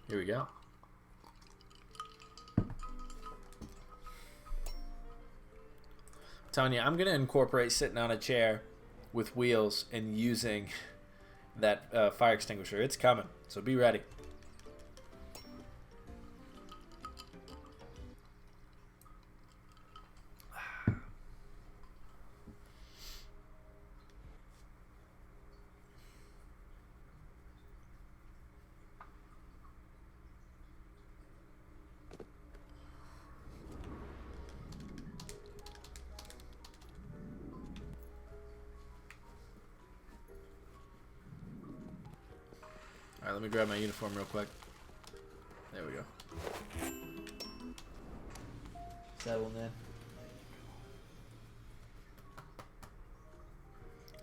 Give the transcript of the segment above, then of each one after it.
Here we go. Telling you, I'm going to incorporate sitting on a chair with wheels and using that fire extinguisher. It's coming, so be ready. Alright, let me grab my uniform real quick. There we go. Settle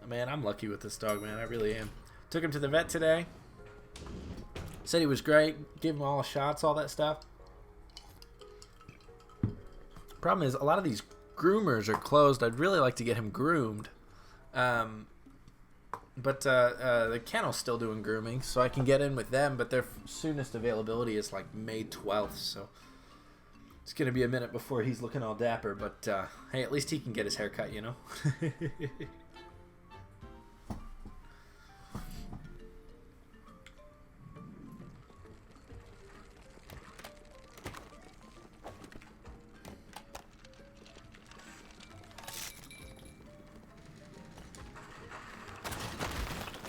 in. Man, I'm lucky with this dog, man. I really am. Took him to the vet today. Said he was great. Gave him all the shots, all that stuff. Problem is, a lot of these groomers are closed. I'd really like to get him groomed. But the kennel's still doing grooming, so I can get in with them, but their soonest availability is like May 12th, so it's going to be a minute before he's looking all dapper, but hey, at least he can get his hair cut, you know?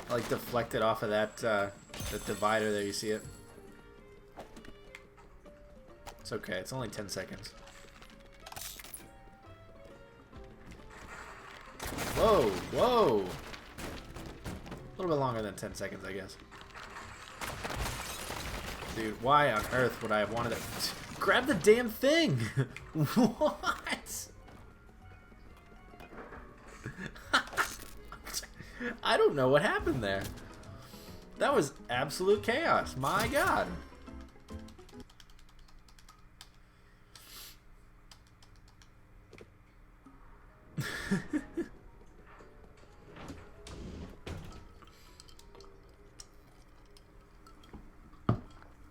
Like deflected off of that divider there, you see it? It's okay, it's only 10 seconds. Whoa, whoa! A little bit longer than 10 seconds, I guess. Dude, why on earth would I have wanted to grab the damn thing? What? I don't know what happened there. That was absolute chaos. My God.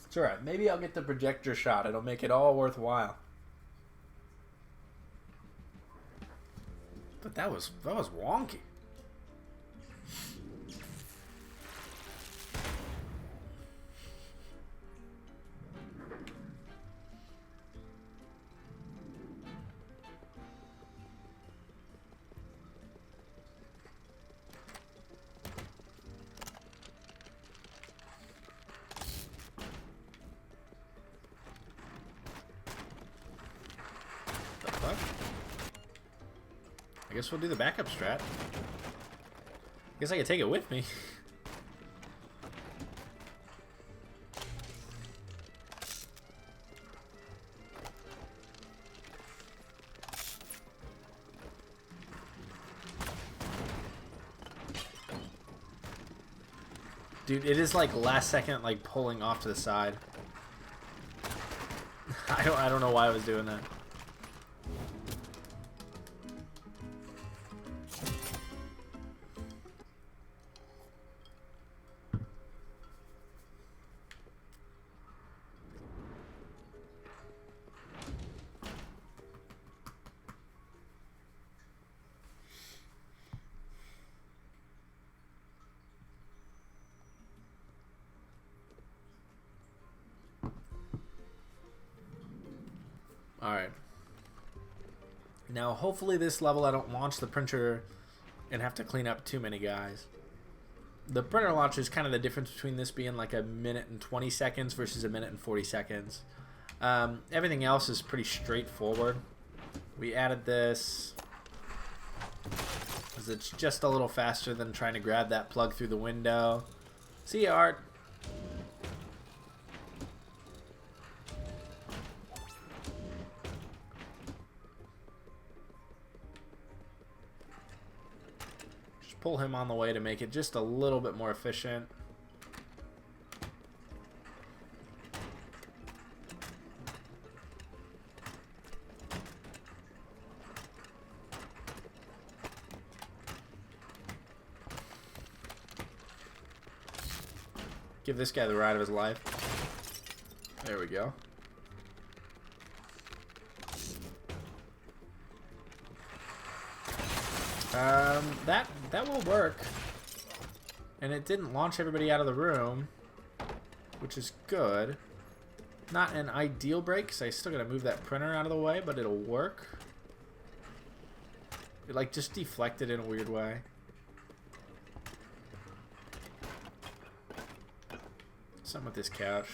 It's alright. Maybe I'll get the projector shot. It'll make it all worthwhile. But that was wonky. I guess we'll do the backup strat. Guess I could take it with me. Dude, it is like last second, like pulling off to the side. I don't know why I was doing that. Alright. Now, hopefully this level I don't launch the printer and have to clean up too many guys. The printer launch is kind of the difference between this being like a minute and 20 seconds versus a minute and 40 seconds. Everything else is pretty straightforward. We added this because it's just a little faster than trying to grab that plug through the window. See ya, Art. Pull him on the way to make it just a little bit more efficient. Give this guy the ride of his life. There we go. That will work. And it didn't launch everybody out of the room, which is good. Not an ideal break, because I still gotta move that printer out of the way, but it'll work. It like just deflected in a weird way. Something with this couch.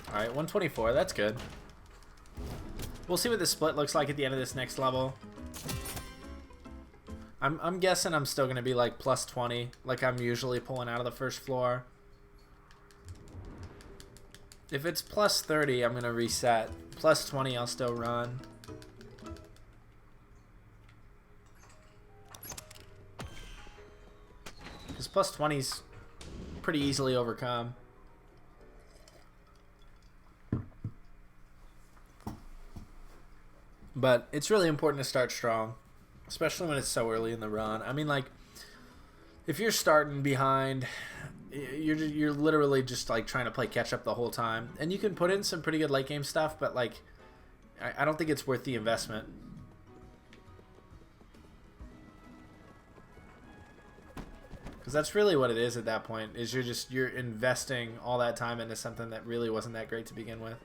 Alright, 124, that's good. We'll see what the split looks like at the end of this next level. I'm guessing I'm still going to be like plus 20, like I'm usually pulling out of the first floor. If it's plus 30, I'm going to reset. Plus 20, I'll still run. Because plus 20's pretty easily overcome. But it's really important to start strong, especially when it's so early in the run. I mean, like, if you're starting behind, you're literally just like trying to play catch up the whole time. And you can put in some pretty good late game stuff, but like, I don't think it's worth the investment. Because that's really what it is at that point, is you're investing all that time into something that really wasn't that great to begin with.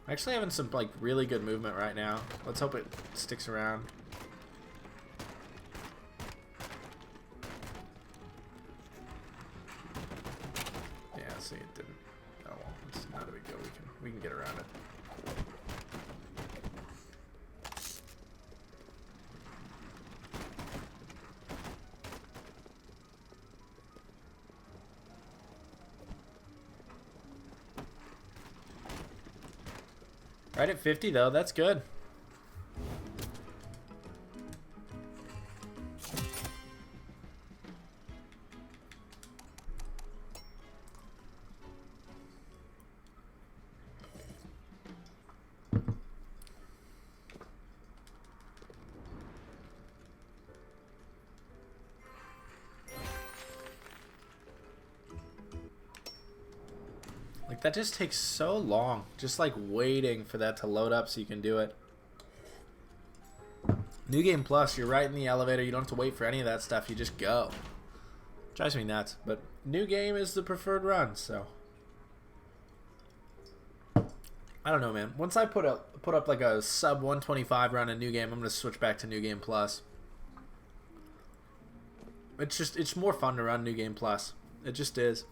I'm actually having some like really good movement right now. Let's hope it sticks around. Yeah, see, it didn't. Oh well, it's not a big deal. We can get around it. Right at 50 though, that's good. Like, that just takes so long. Just, like, waiting for that to load up so you can do it. New Game Plus, you're right in the elevator. You don't have to wait for any of that stuff. You just go. Drives me nuts. But New Game is the preferred run, so. I don't know, man. Once I put up like a sub 125 run in New Game, I'm going to switch back to New Game Plus. It's more fun to run New Game Plus. It just is.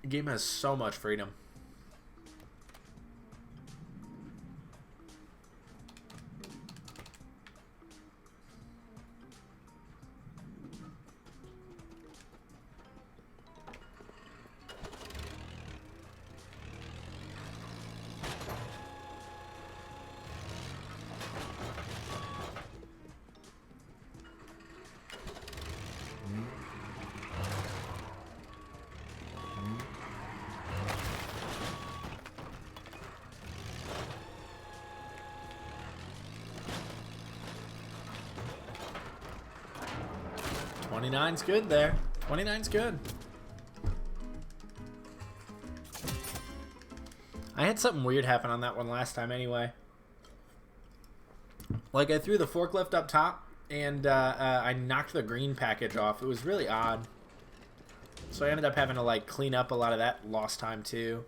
The game has so much freedom. $29's good there. $29's good. I had something weird happen on that one last time anyway. Like, I threw the forklift up top, and I knocked the green package off. It was really odd. So I ended up having to, like, clean up a lot of that lost time, too.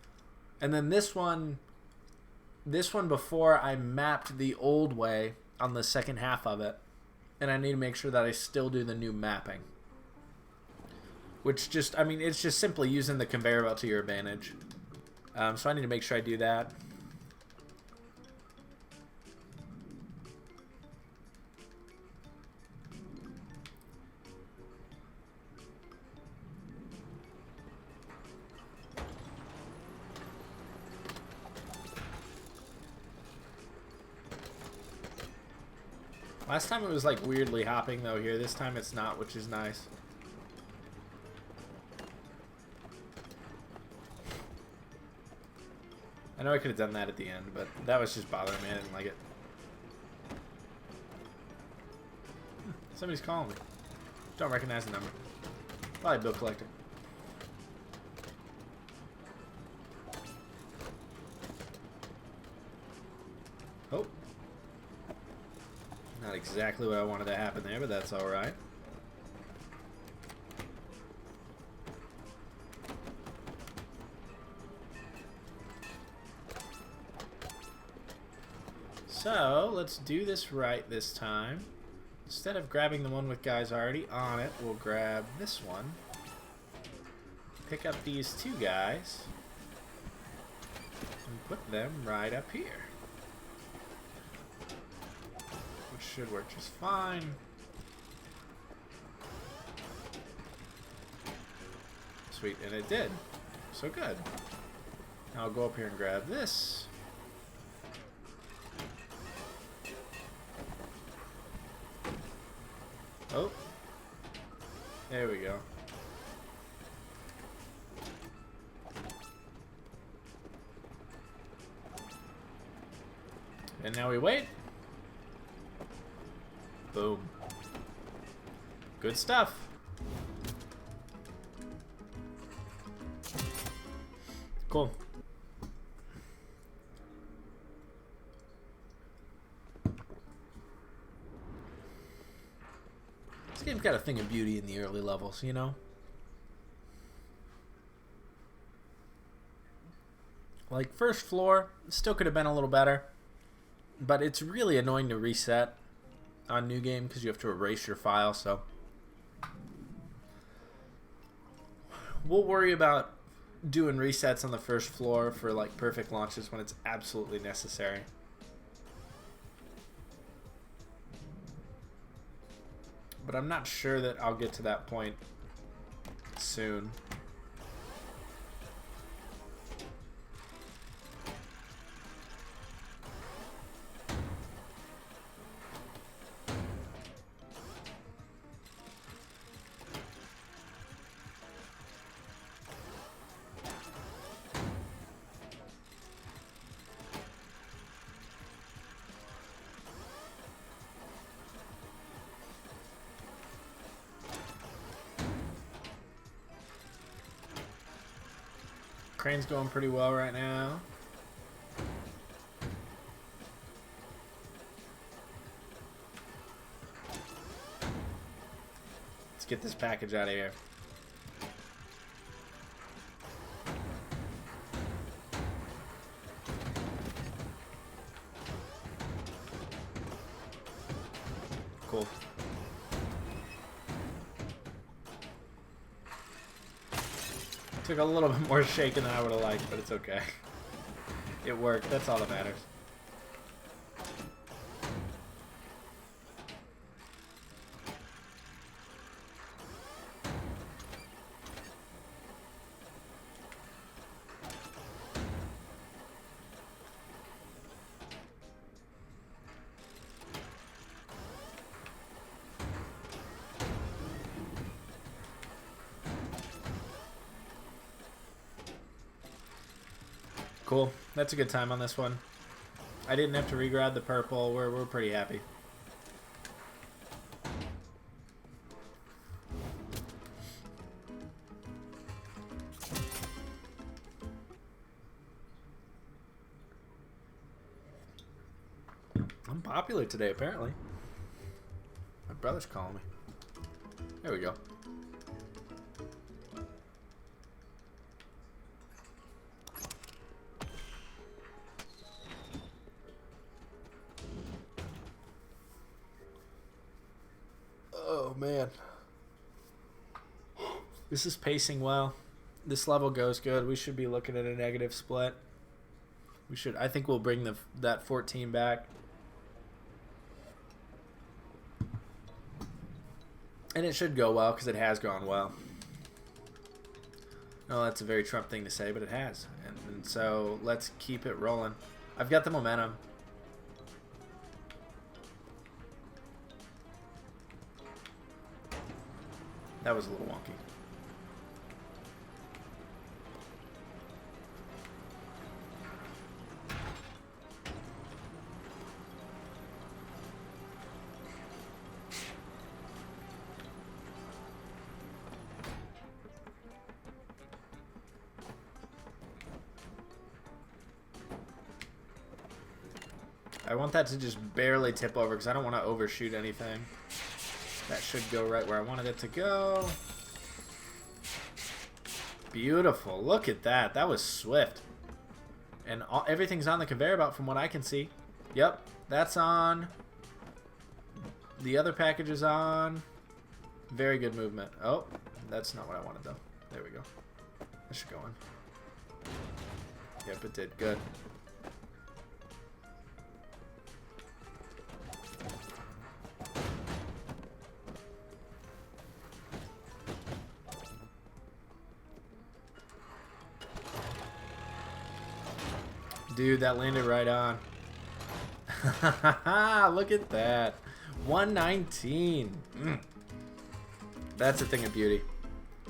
And then this one before, I mapped the old way on the second half of it. And I need to make sure that I still do the new mapping. Which just, I mean, it's just simply using the conveyor belt to your advantage. So I need to make sure I do that. Last time it was like weirdly hopping though here. This time it's not, which is nice. I know I could have done that at the end, but that was just bothering me. I didn't like it. Somebody's calling me. Don't recognize the number. Probably a bill collector. Oh. Not exactly what I wanted to happen there, but that's alright. So, let's do this right this time. Instead of grabbing the one with guys already on it, we'll grab this one. Pick up these two guys. And put them right up here. Which should work just fine. Sweet, and it did. So good. Now I'll go up here and grab this. Oh. There we go. And now we wait. Boom. Good stuff. Cool. This game's got a thing of beauty in the early levels, you know? Like, first floor, still could have been a little better. But it's really annoying to reset on New Game because you have to erase your file, so... We'll worry about doing resets on the first floor for, like, perfect launches when it's absolutely necessary. But I'm not sure that I'll get to that point soon. Crane's going pretty well right now. Let's get this package out of here. Cool. Took a little bit more shaking than I would have liked, but it's okay. It worked. That's all that matters. Cool. That's a good time on this one. I didn't have to re-grab the purple. We're pretty happy. I'm popular today, apparently. My brother's calling me. There we go. Oh, man. This is pacing well. This level goes good. We should be looking at a negative split. We should. I think we'll bring that 14 back. And it should go well because it has gone well. No, that's a very Trump thing to say, but it has. And so let's keep it rolling. I've got the momentum. That was a little wonky. I want that to just barely tip over because I don't want to overshoot anything. That should go right where I wanted it to go. Beautiful. Look at that. That was swift. And everything's on the conveyor belt from what I can see. Yep, that's on. The other package is on. Very good movement. Oh, that's not what I wanted though. There we go. That should go in. Yep, it did. Good. Dude, that landed right on. Look at that. 119. That's a thing of beauty.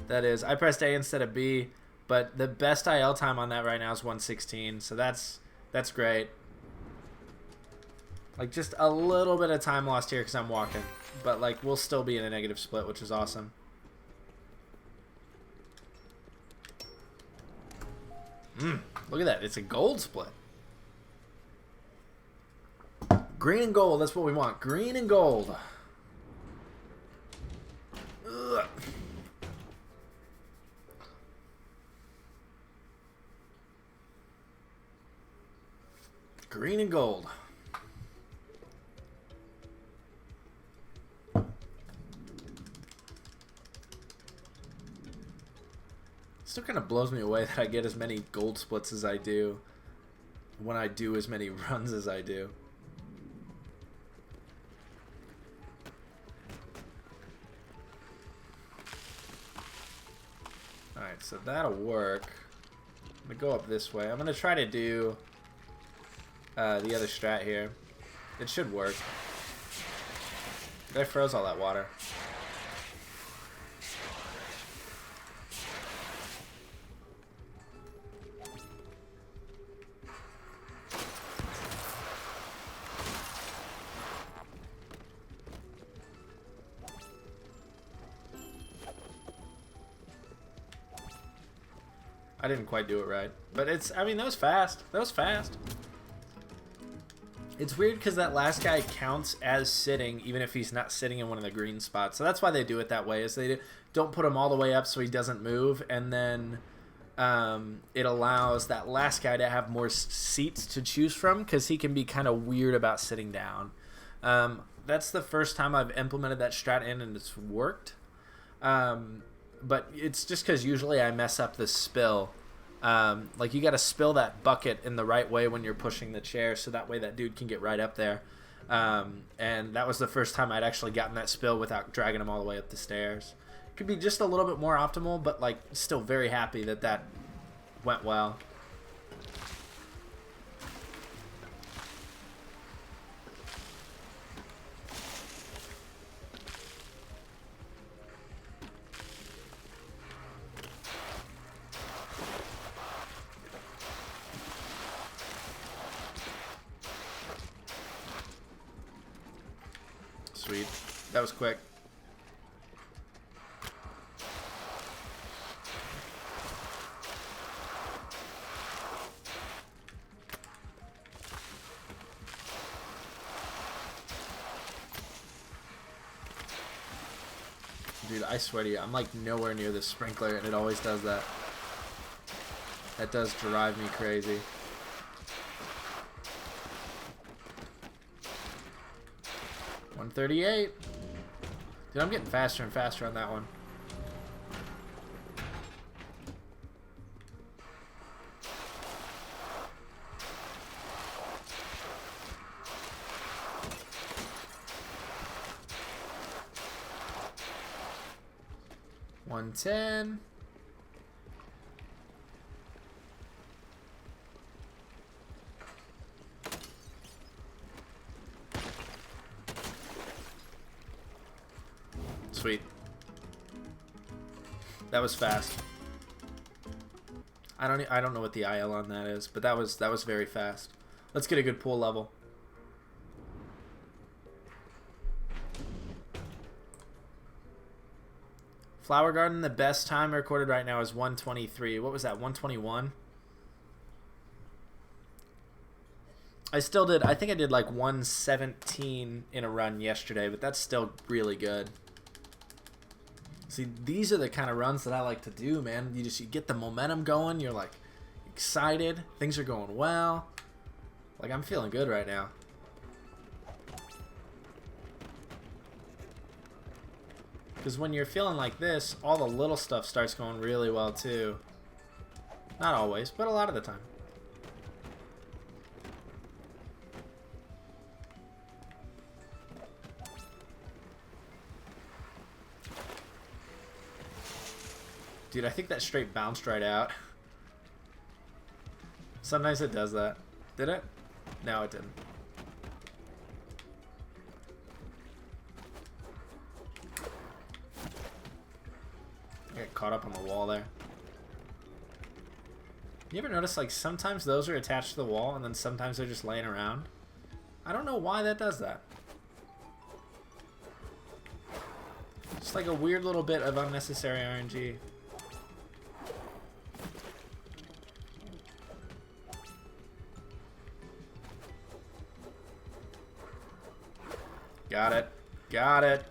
That is. I pressed A instead of B, but the best IL time on that right now is 116, so that's great. Like, just a little bit of time lost here because I'm walking, but, like, we'll still be in a negative split, which is awesome. Look at that. It's a gold split. Green and gold, that's what we want. Green and gold. Ugh. Green and gold. Still kind of blows me away that I get as many gold splits as I do when I do as many runs as I do. Alright, so that'll work. I'm going to go up this way. I'm going to try to do the other strat here. It should work. I froze all that water. I didn't quite do it right. But it's, I mean, that was fast. That was fast. It's weird because that last guy counts as sitting, even if he's not sitting in one of the green spots. So that's why they do it that way, is they don't put him all the way up so he doesn't move. And then it allows that last guy to have more seats to choose from because he can be kind of weird about sitting down. That's the first time I've implemented that strat in and it's worked. But it's just because usually I mess up the spill. Like, you got to spill that bucket in the right way when you're pushing the chair so that way that dude can get right up there. And that was the first time I'd actually gotten that spill without dragging him all the way up the stairs. Could be just a little bit more optimal, but, like, still very happy that that went well. Sweet. That was quick. Dude, I swear to you, I'm like nowhere near this sprinkler and it always does that. That does drive me crazy. $138. Dude, I'm getting faster and faster on that one. $110. Sweet. That was fast. I don't know what the IL on that is, but that was very fast. Let's get a good pool level. Flower Garden, the best time recorded right now is 123. What was that, 121? I still did, I think I did like 117 in a run yesterday, but that's still really good. See, these are the kind of runs that I like to do, man. You get the momentum going, you're like excited, things are going well. Like, I'm feeling good right now. Because when you're feeling like this, all the little stuff starts going really well too. Not always, but a lot of the time. Dude, I think that straight bounced right out. Sometimes it does that. Did it? No, it didn't. Get caught up on the wall there. You ever notice, like, sometimes those are attached to the wall and then sometimes they're just laying around? I don't know why that does that. Just like a weird little bit of unnecessary RNG. Got it. Got it.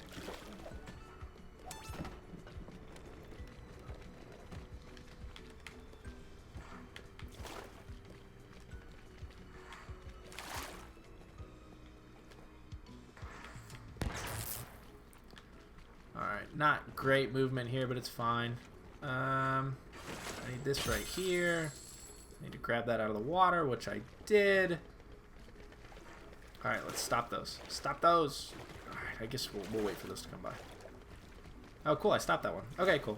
Alright, not great movement here, but it's fine. I need this right here. I need to grab that out of the water, which I did. Alright, let's stop those. Stop those! Alright, I guess we'll wait for those to come by. Oh, cool, I stopped that one. Okay, cool.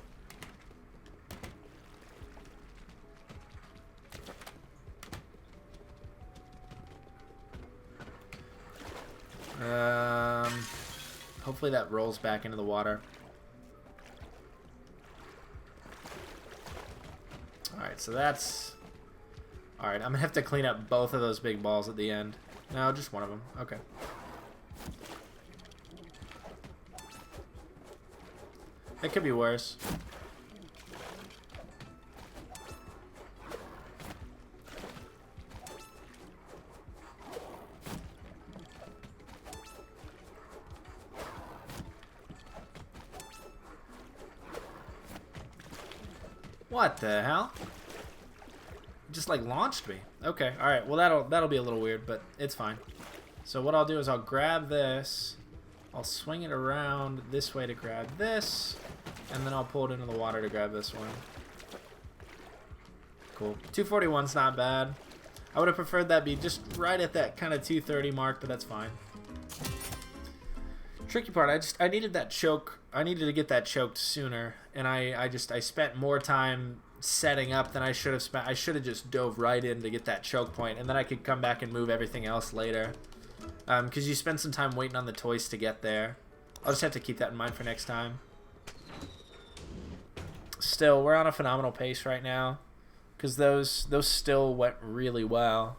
Hopefully that rolls back into the water. Alright, so that's... Alright, I'm gonna have to clean up both of those big balls at the end. No, just one of them. Okay. It could be worse. What the hell? It just like launched me. Okay, alright, well that'll be a little weird, but it's fine. So what I'll do is I'll grab this, I'll swing it around this way to grab this, and then I'll pull it into the water to grab this one. Cool. 241's not bad. I would have preferred that be just right at that kind of 230 mark, but that's fine. Tricky part, I needed that choke. I needed to get that choked sooner, and I spent more time setting up than I should have spent. I should have just dove right in to get that choke point, and then I could come back and move everything else later. Because you spend some time waiting on the toys to get there. I'll just have to keep that in mind for next time. Still, we're on a phenomenal pace right now, because those still went really well.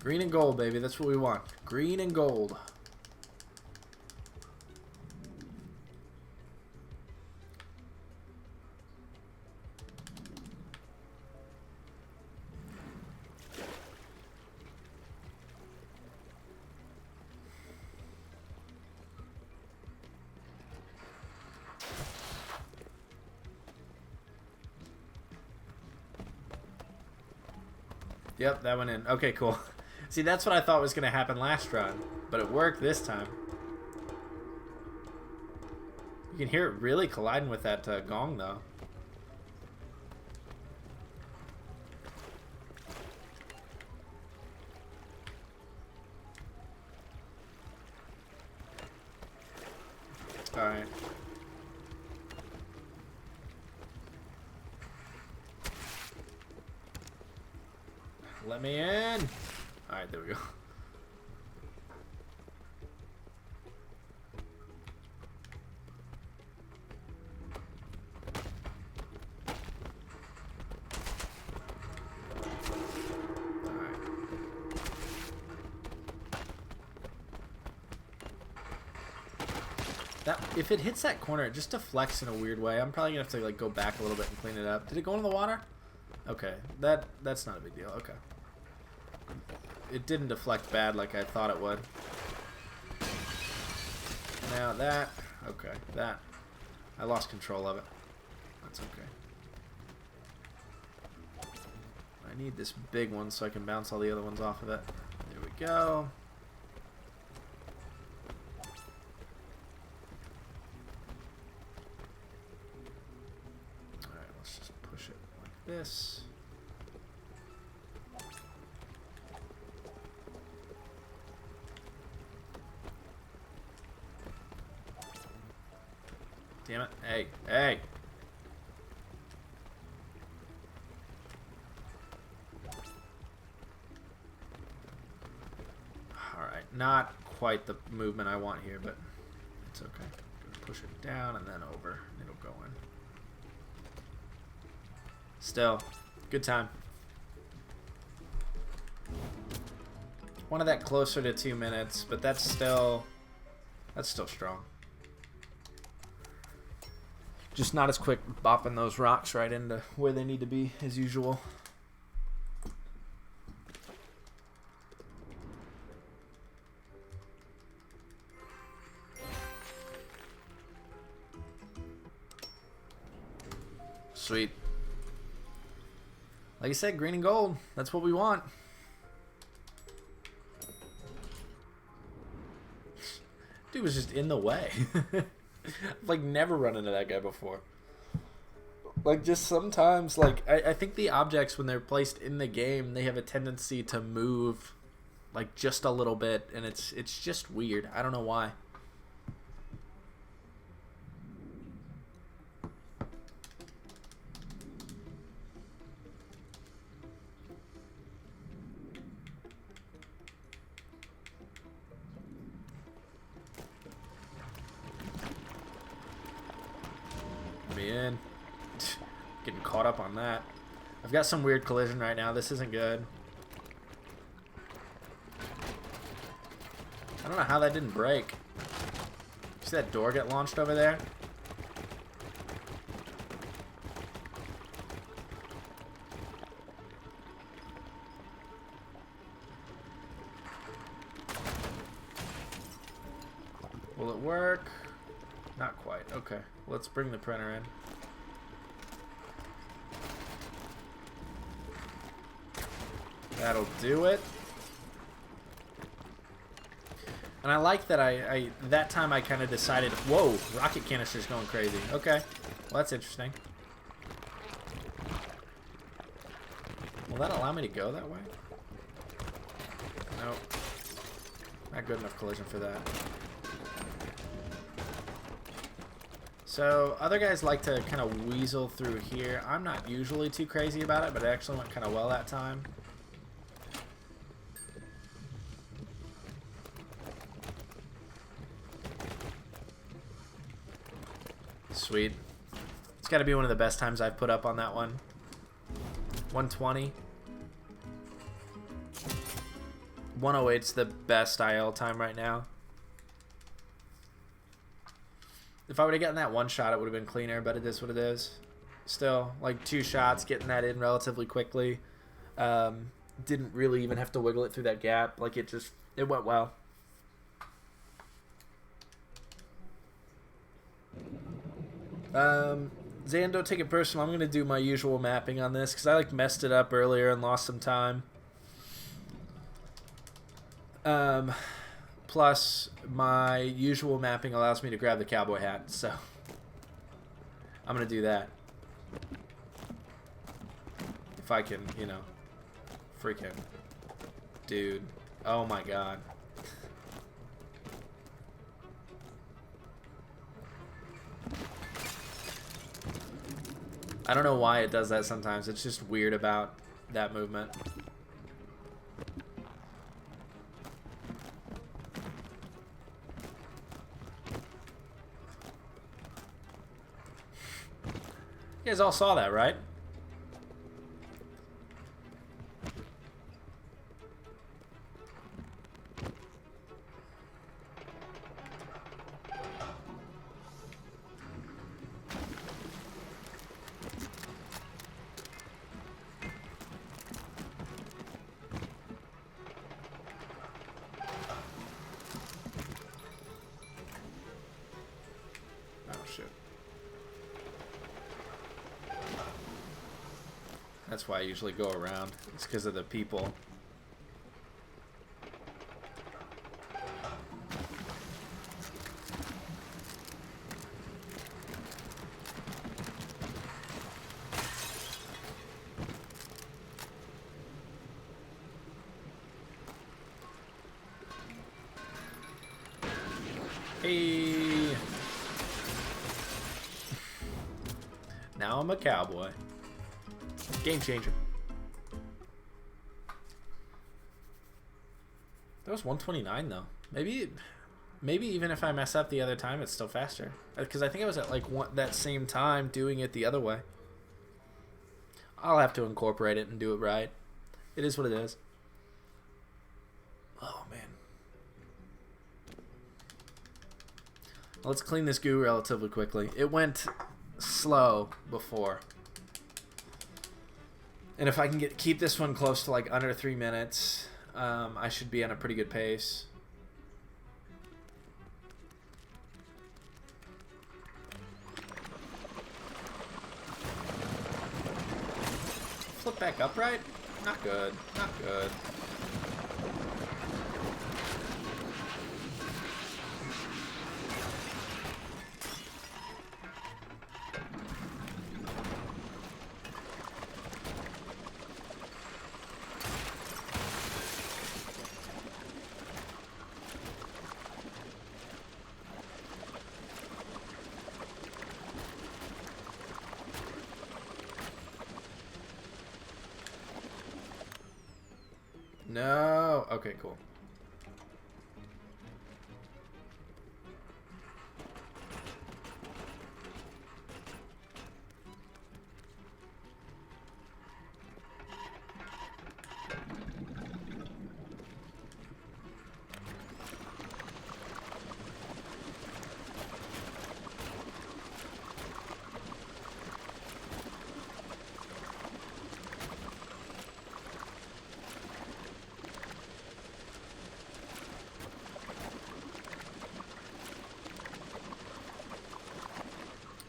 Green and gold, baby. That's what we want. Green and gold. Yep, that went in. Okay, cool. See, that's what I thought was going to happen last run, but it worked this time. You can hear it really colliding with that gong, though. Alright. Let me in! Alright, there we go. That if it hits that corner, it just deflects in a weird way. I'm probably gonna have to like go back a little bit and clean it up. Did it go into the water? Okay, that's not a big deal. Okay, it didn't deflect bad like I thought it would. Now that, okay, that I lost control of it. That's okay. I need this big one so I can bounce all the other ones off of it. There we go. Alright, let's just push it like this. Damn it. Hey, hey! Alright, not quite the movement I want here, but it's okay. Push it down and then over. It'll go in. Still, good time. Wanted that closer to 2 minutes, but that's still strong. Just not as quick bopping those rocks right into where they need to be as usual. Sweet. Like I said, green and gold. That's what we want. Dude was just in the way. I've like never run into that guy before. Like just sometimes, like I think the objects when they're placed in the game, they have a tendency to move like just a little bit, and it's just weird. I don't know why. In. Getting caught up on that. I've got some weird collision right now. This isn't good. I don't know how that didn't break. See that door get launched over there? Will it work? Not quite. Okay. Let's bring the printer in. That'll do it. And I like that that time I kind of decided, whoa, rocket canister's going crazy. Okay. Well, that's interesting. Will that allow me to go that way? Nope. Not good enough collision for that. So, other guys like to kind of weasel through here. I'm not usually too crazy about it, but it actually went kind of well that time. Sweet. It's got to be one of the best times I've put up on that one. 120. 108's the best IL time right now. If I would have gotten that one shot, it would have been cleaner, but it is what it is. Still, like 2 shots, getting that in relatively quickly. Didn't really even have to wiggle it through that gap. Like it went well. Zan, don't take it personal. I'm going to do my usual mapping on this because I like messed it up earlier and lost some time. Plus, my usual mapping allows me to grab the cowboy hat, so I'm going to do that. If I can, you know, freaking, dude, oh my god. I don't know why it does that sometimes. It's just weird about that movement. You guys all saw that, right? That's why I usually go around. It's because of the people. Hey. Now I'm a cowboy. Game changer. That was 129 though. Maybe even if I mess up the other time, it's still faster. Because I think I was at like that same time doing it the other way. I'll have to incorporate it and do it right. It is what it is. Oh man. Let's clean this goo relatively quickly. It went slow before. And if I can keep this one close to like under 3 minutes, I should be on a pretty good pace. Flip back upright? Not good. Not good. No. Okay, cool.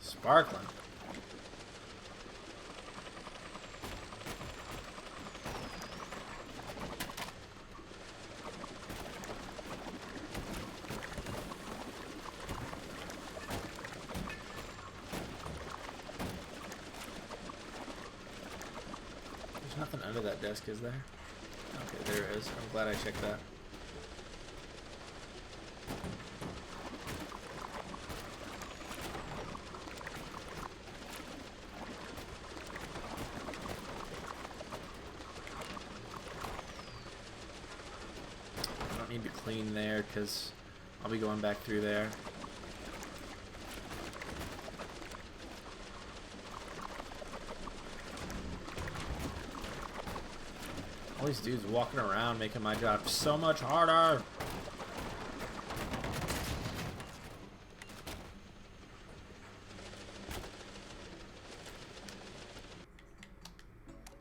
Sparkling. There's nothing under that desk, is there? Okay, there is. I'm glad I checked that. Need to clean there because I'll be going back through there. All these dudes walking around making my job so much harder.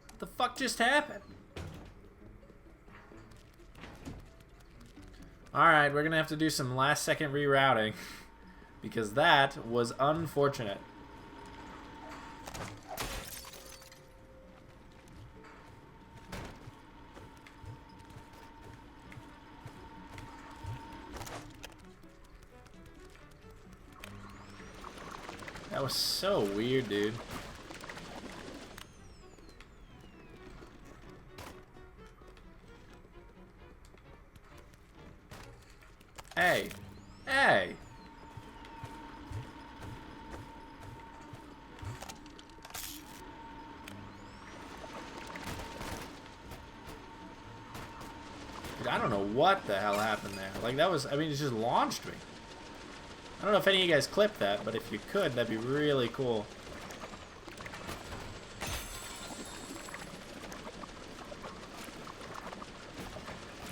What the fuck just happened? Alright, we're going to have to do some last second rerouting because that was unfortunate. That was so weird, dude. Hey. Hey. Dude, I don't know what the hell happened there. Like, that was, I mean, it just launched me. I don't know if any of you guys clipped that, but if you could, that'd be really cool.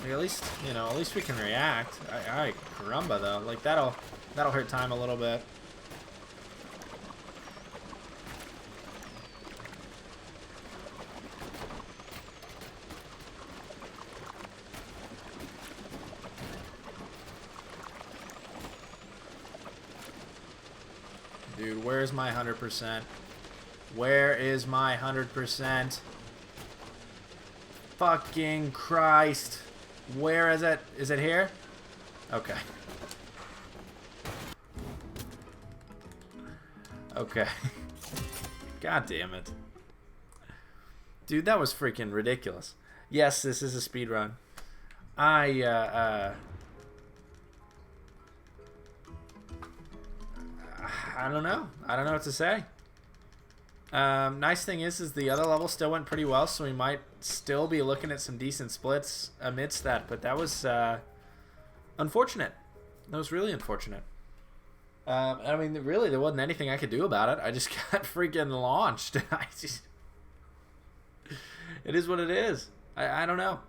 Like, at least, you know, at least we can react. Alright, caramba, though. Like, that'll hurt time a little bit. Dude, where's my 100%? Where is my 100%? fucking Christ. Where is it? Is it here? Okay. Okay. God damn it. Dude, that was freaking ridiculous. Yes, this is a speed run. I don't know. I don't know what to say. Nice thing is the other level still went pretty well, so we might still be looking at some decent splits amidst that. But that was unfortunate. That was really unfortunate. I mean, really, there wasn't anything I could do about it. I just got freaking launched. It is what it is. I don't know.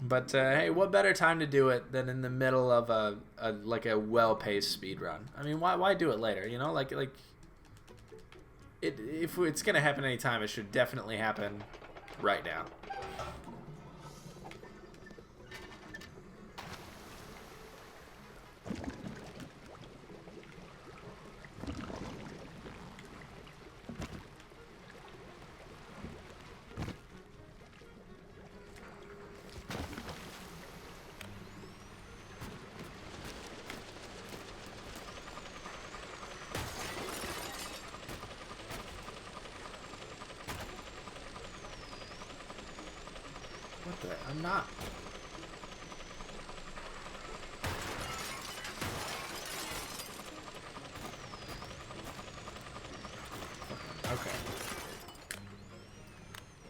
But hey, what better time to do it than in the middle of a well-paced speed run? I mean, why do it later? You know, like if it's gonna happen anytime, it should definitely happen right now. What the? I'm not. Okay.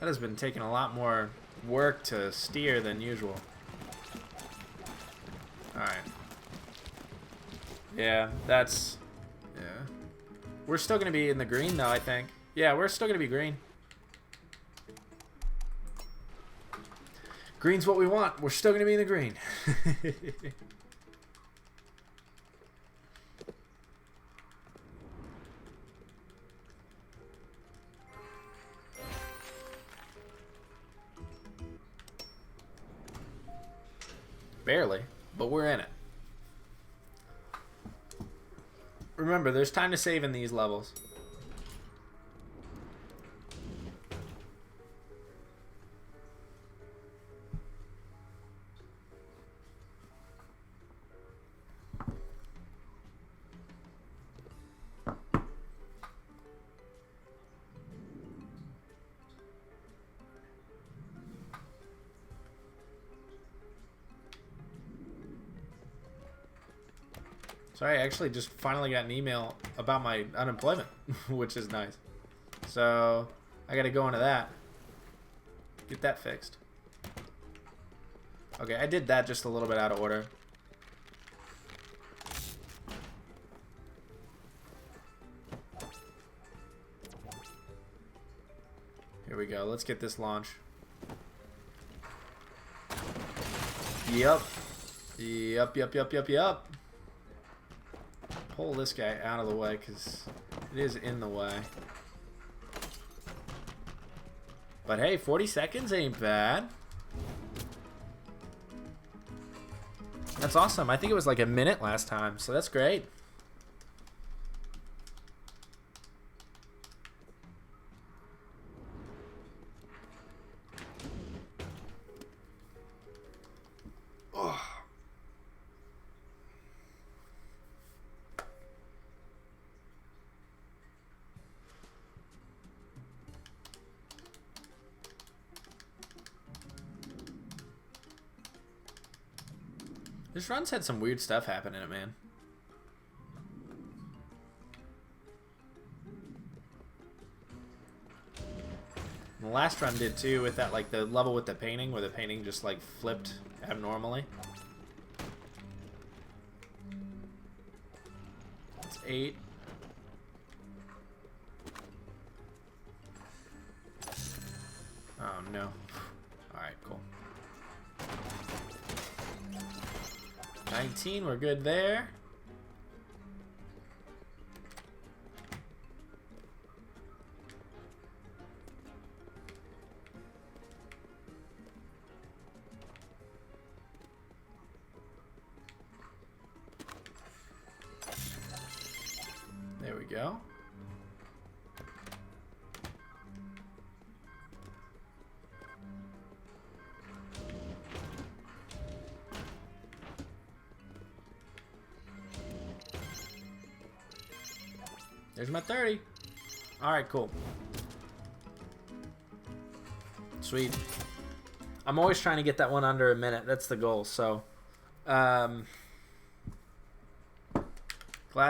That has been taking a lot more work to steer than usual. Alright. Yeah, that's... Yeah. We're still going to be in the green, though, I think. Yeah, we're still going to be green. Green's what we want. We're still going to be in the green. Barely, but we're in it. Remember, there's time to save in these levels. Sorry, I actually just finally got an email about my unemployment, which is nice. So, I gotta go into that. Get that fixed. Okay, I did that just a little bit out of order. Here we go. Let's get this launch. Yep. Yep. Pull this guy out of the way because it is in the way. But hey, 40 seconds ain't bad. That's awesome. I think it was like a minute last time, so that's great. This run's had some weird stuff happen in it, man. The last run did too, with that, like, the level with the painting, where the painting just, like, flipped abnormally. It's 8. Oh, no. Alright, cool. 19, we're good there. There we go. There's my 30. Alright, cool. Sweet. I'm always trying to get that one under a minute. That's the goal. So, glad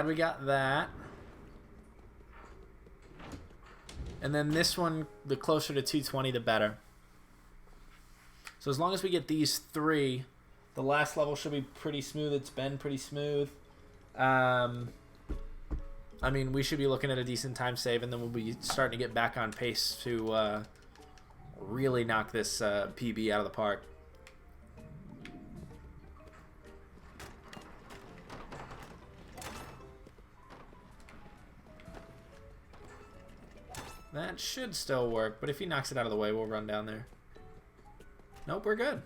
we got that. And then this one, the closer to 220, the better. So as long as we get these 3, the last level should be pretty smooth. It's been pretty smooth. I mean, we should be looking at a decent time save, and then we'll be starting to get back on pace to really knock this PB out of the park. That should still work, but if he knocks it out of the way, we'll run down there. Nope, we're good.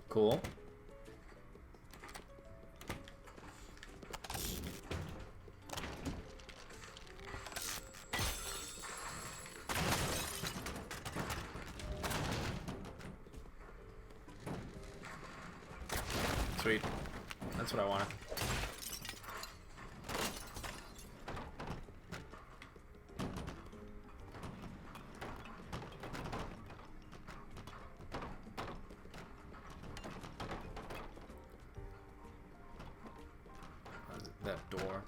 Cool. Sweet. That's what I wanted. That door.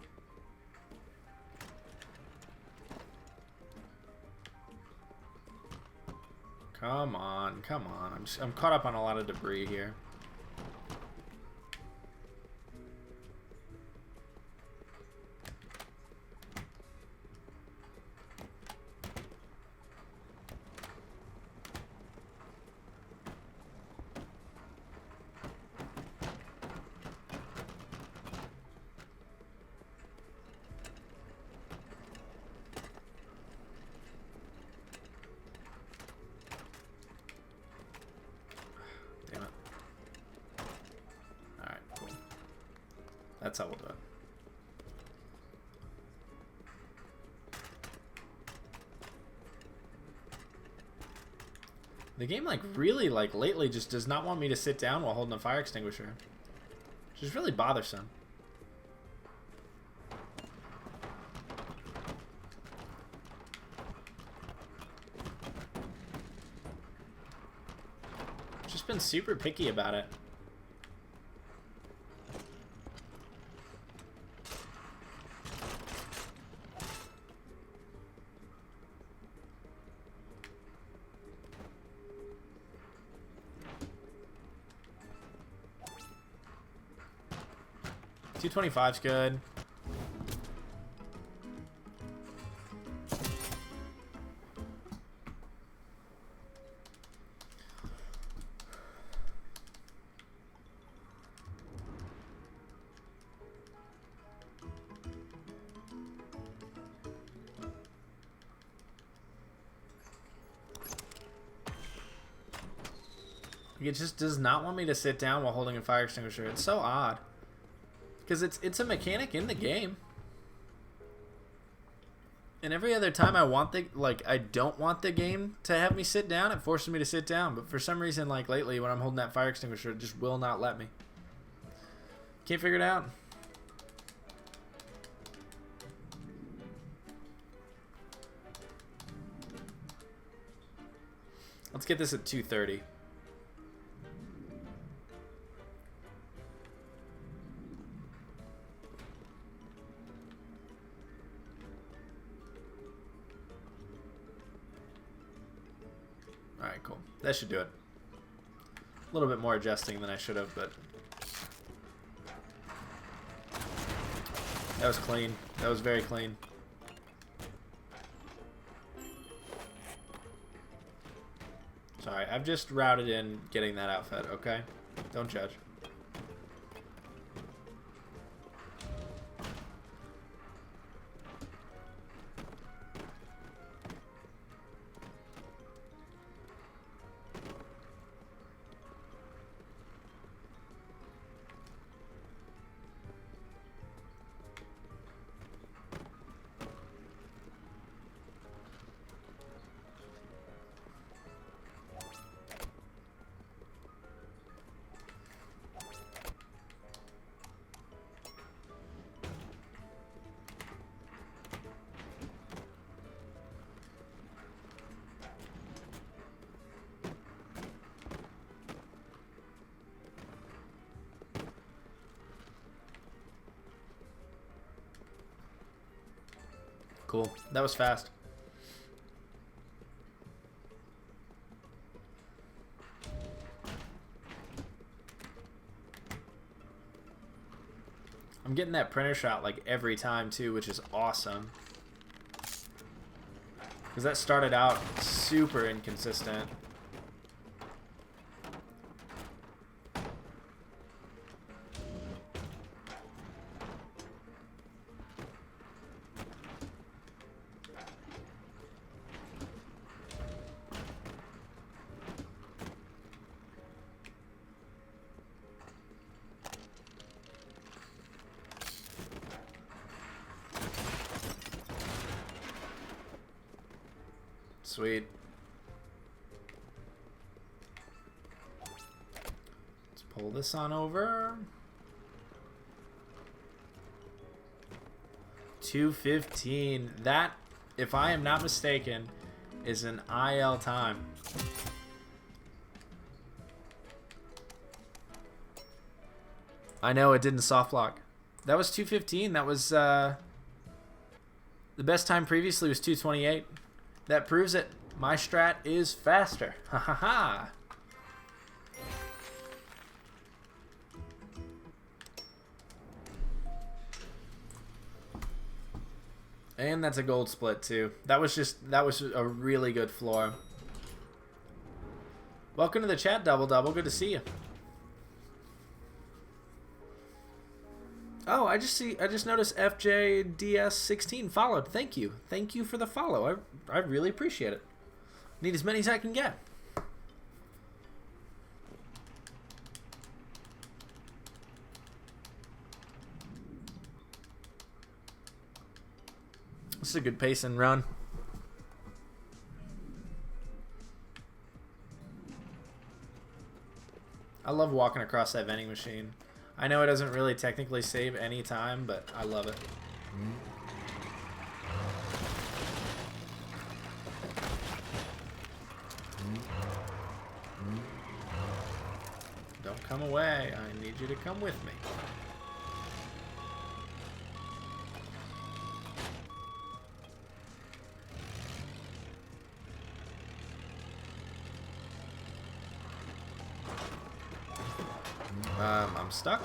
Come on, come on. I'm caught up on a lot of debris here. That's how we'll do it. The game, like, really, like, lately just does not want me to sit down while holding a fire extinguisher. Which is really bothersome. Just been super picky about it. $225's good. It just does not want me to sit down while holding a fire extinguisher. It's so odd. Because it's a mechanic in the game. And every other time I don't want the game to have me sit down, it forces me to sit down. But for some reason, like lately, when I'm holding that fire extinguisher, it just will not let me. Can't figure it out. Let's get this at 230. Alright, cool. That should do it. A little bit more adjusting than I should have, but... that was clean. That was very clean. Sorry, I've just routed in getting that outfit, okay? Don't judge. Cool. That was fast. I'm getting that printer shot like every time too, which is awesome. Because that started out super inconsistent. Sweet. Let's pull this on over. 2:15. That, if I am not mistaken, is an IL time. I know it didn't soft lock. That was 2:15. That was the best time previously was 2:28. That proves it. My strat is faster. Ha ha ha. And that's a gold split too. That was a really good floor. Welcome to the chat, Double Double. Good to see you. Oh, I just noticed FJDS16 followed. Thank you. Thank you for the follow. I really appreciate it. Need as many as I can get. This is a good pace and run. I love walking across that vending machine. I know it doesn't really technically save any time, but I love it. Don't come away. I need you to come with me. I'm stuck.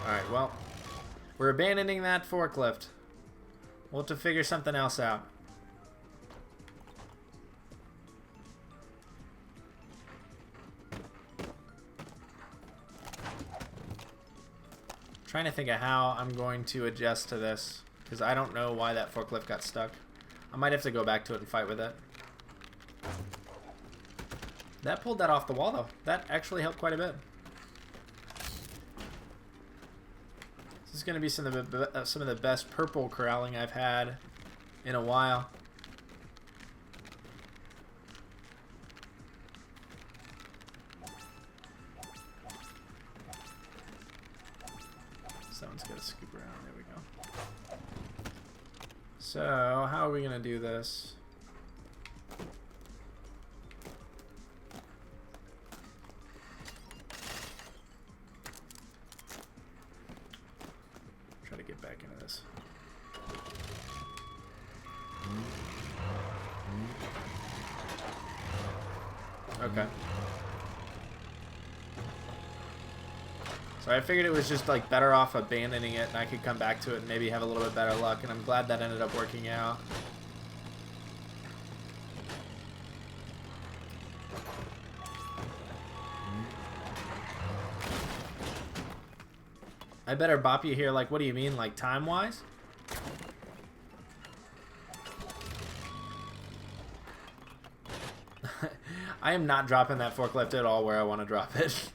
Alright, well, we're abandoning that forklift. We'll have to figure something else out. Trying to think of how I'm going to adjust to this, because I don't know why that forklift got stuck. I might have to go back to it and fight with it. That pulled that off the wall, though. That actually helped quite a bit. This is going to be some of the best purple corralling I've had in a while. Someone's got to scoop around. There we go. So, how are we going to do this? Okay. So I figured it was just like better off abandoning it and I could come back to it and maybe have a little bit better luck, and I'm glad that ended up working out. I better bop you here, like, what do you mean, like time-wise? I am not dropping that forklift at all where I want to drop it.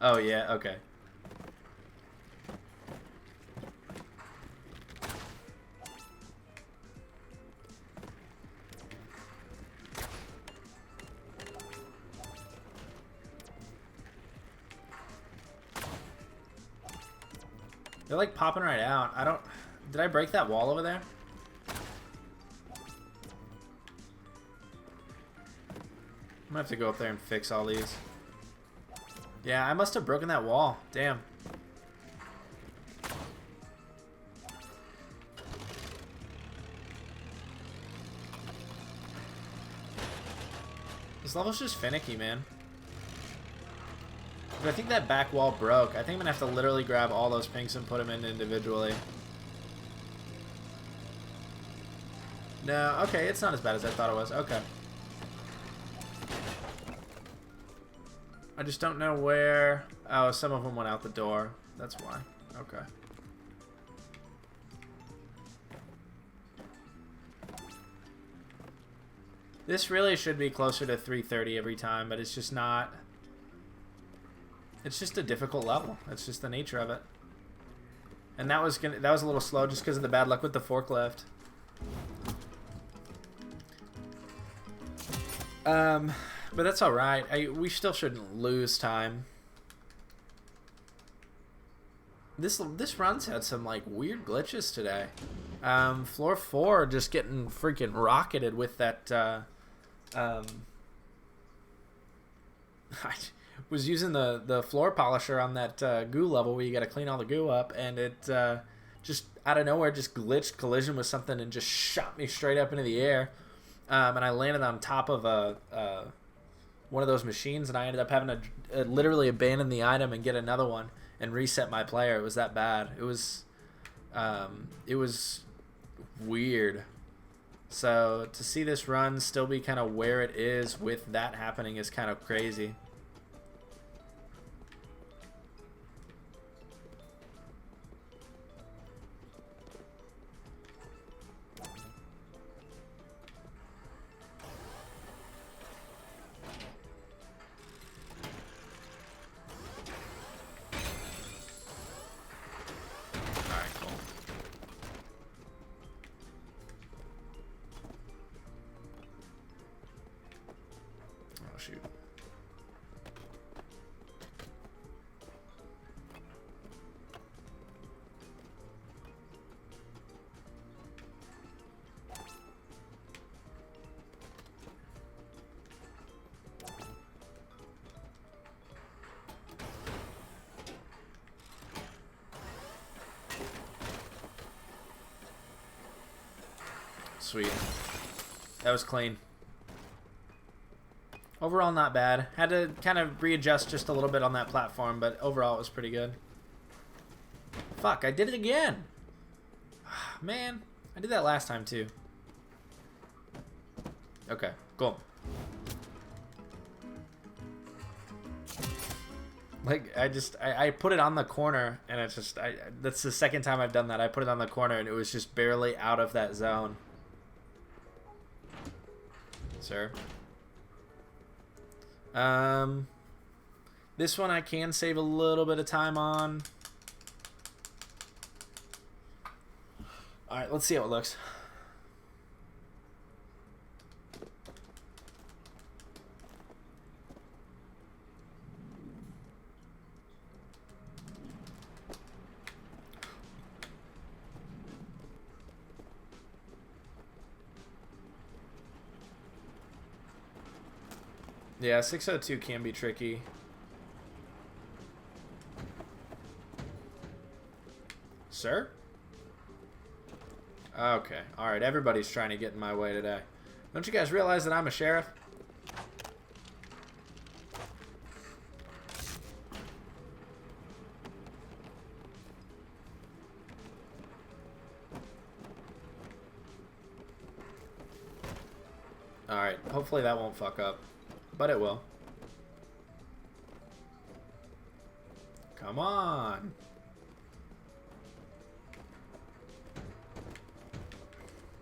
Oh, yeah, okay. They're like popping right out. I don't... Did I break that wall over there? I'm gonna have to go up there and fix all these. Yeah, I must have broken that wall. Damn. This level's just finicky, man. But I think that back wall broke. I think I'm gonna have to literally grab all those pinks and put them in individually. No, okay, it's not as bad as I thought it was. Okay. I just don't know where... Oh, some of them went out the door. That's why. Okay. This really should be closer to 330 every time, but it's just not... It's just a difficult level. It's just the nature of it. And that was a little slow just because of the bad luck with the forklift. But that's all right. We still shouldn't lose time. This run's had some like weird glitches today. Floor 4 just getting freaking rocketed with that. I was using the floor polisher on that goo level where you got to clean all the goo up, and it just out of nowhere just glitched, collision with something, and just shot me straight up into the air. And I landed on top of one of those machines, and I ended up having to literally abandon the item and get another one and reset my player. It was that bad. It was weird. So to see this run still be kind of where it is with that happening is kind of crazy. Shoot. Sweet. That was clean. Overall, not bad. Had to kind of readjust just a little bit on that platform, but overall, it was pretty good. Fuck, I did it again. Man, I did that last time, too. Okay, cool. Like, I put it on the corner, and it's just, that's the second time I've done that. I put it on the corner, and it was just barely out of that zone. Sir? This one I can save a little bit of time on. Alright, let's see how it looks. Yeah, 602 can be tricky. Sir? Okay. Alright, everybody's trying to get in my way today. Don't you guys realize that I'm a sheriff? Alright, hopefully that won't fuck up. But it will. Come on.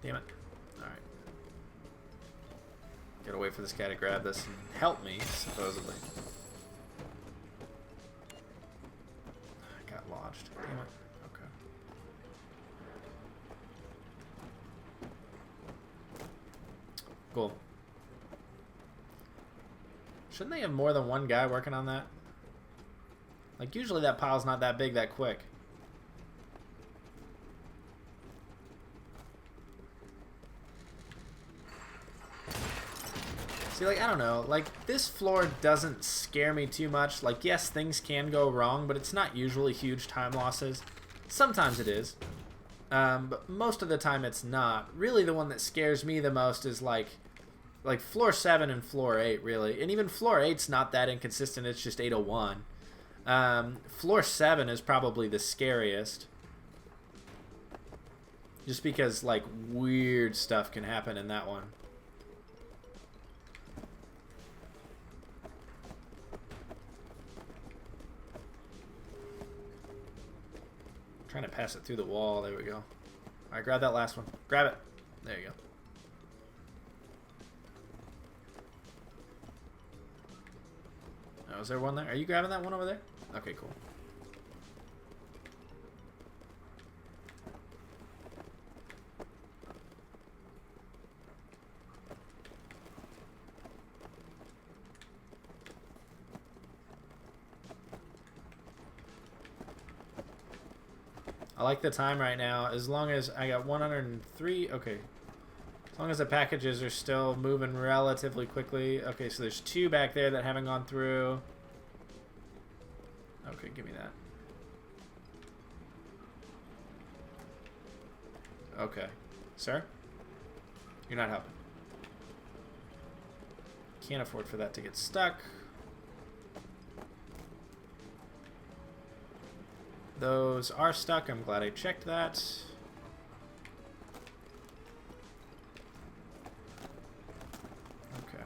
Damn it. Alright. Gotta wait for this guy to grab this and help me, supposedly. I got lodged. Damn it. Okay. Cool. Shouldn't they have more than one guy working on that? Like, usually that pile's not that big that quick. See, like, I don't know. Like, this floor doesn't scare me too much. Like, yes, things can go wrong, but it's not usually huge time losses. Sometimes it is. But most of the time it's not. Really, the one that scares me the most is, like like floor 7 and floor 8 really, and even floor 8's not that inconsistent. It's just 801. Floor 7 is probably the scariest, just because like weird stuff can happen in that one. Trying to pass it through the wall. There we go. All right, grab that last one. Grab it. There you go. Oh, is there one there? Are you grabbing that one over there? Okay, cool. I like the time right now. As long as I got 103. Okay. As long as the packages are still moving relatively quickly. Okay, so there's 2 back there that haven't gone through. Okay, give me that. Okay. Sir? You're not helping. Can't afford for that to get stuck. Those are stuck. I'm glad I checked that. Okay.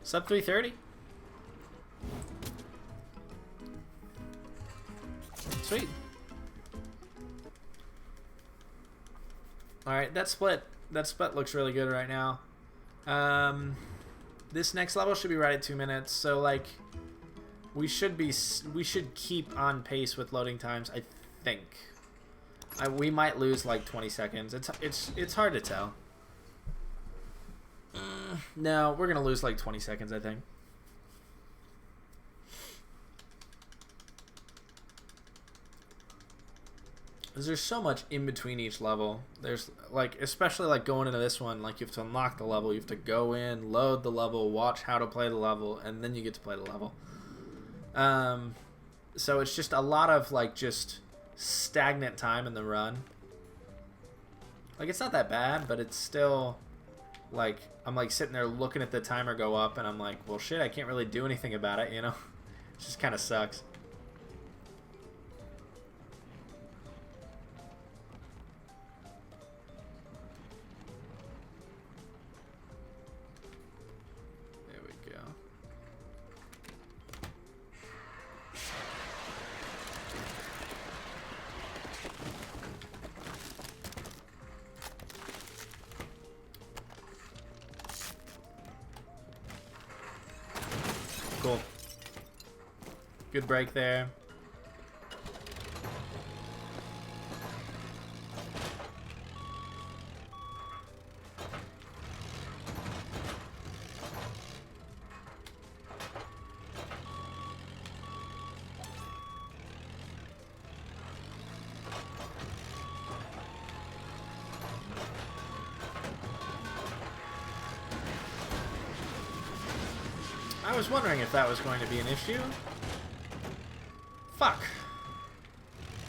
Sub 330? Sweet. Alright, that split looks really good right now. This next level should be right at 2 minutes, so like we should keep on pace with loading times, I think. We might lose like 20 seconds. It's hard to tell. No, we're gonna lose like 20 seconds, I think. There's so much in between each level. There's like, especially like going into this one, like you have to unlock the level, you have to go in, load the level, watch how to play the level, and then you get to play the level. So it's just a lot of like just stagnant time in the run. Like it's not that bad, but it's still like I'm like sitting there looking at the timer go up, and I'm like, well, shit, I can't really do anything about it, you know? It just kind of sucks. Cool. Good break there. I was wondering if that was going to be an issue. Fuck.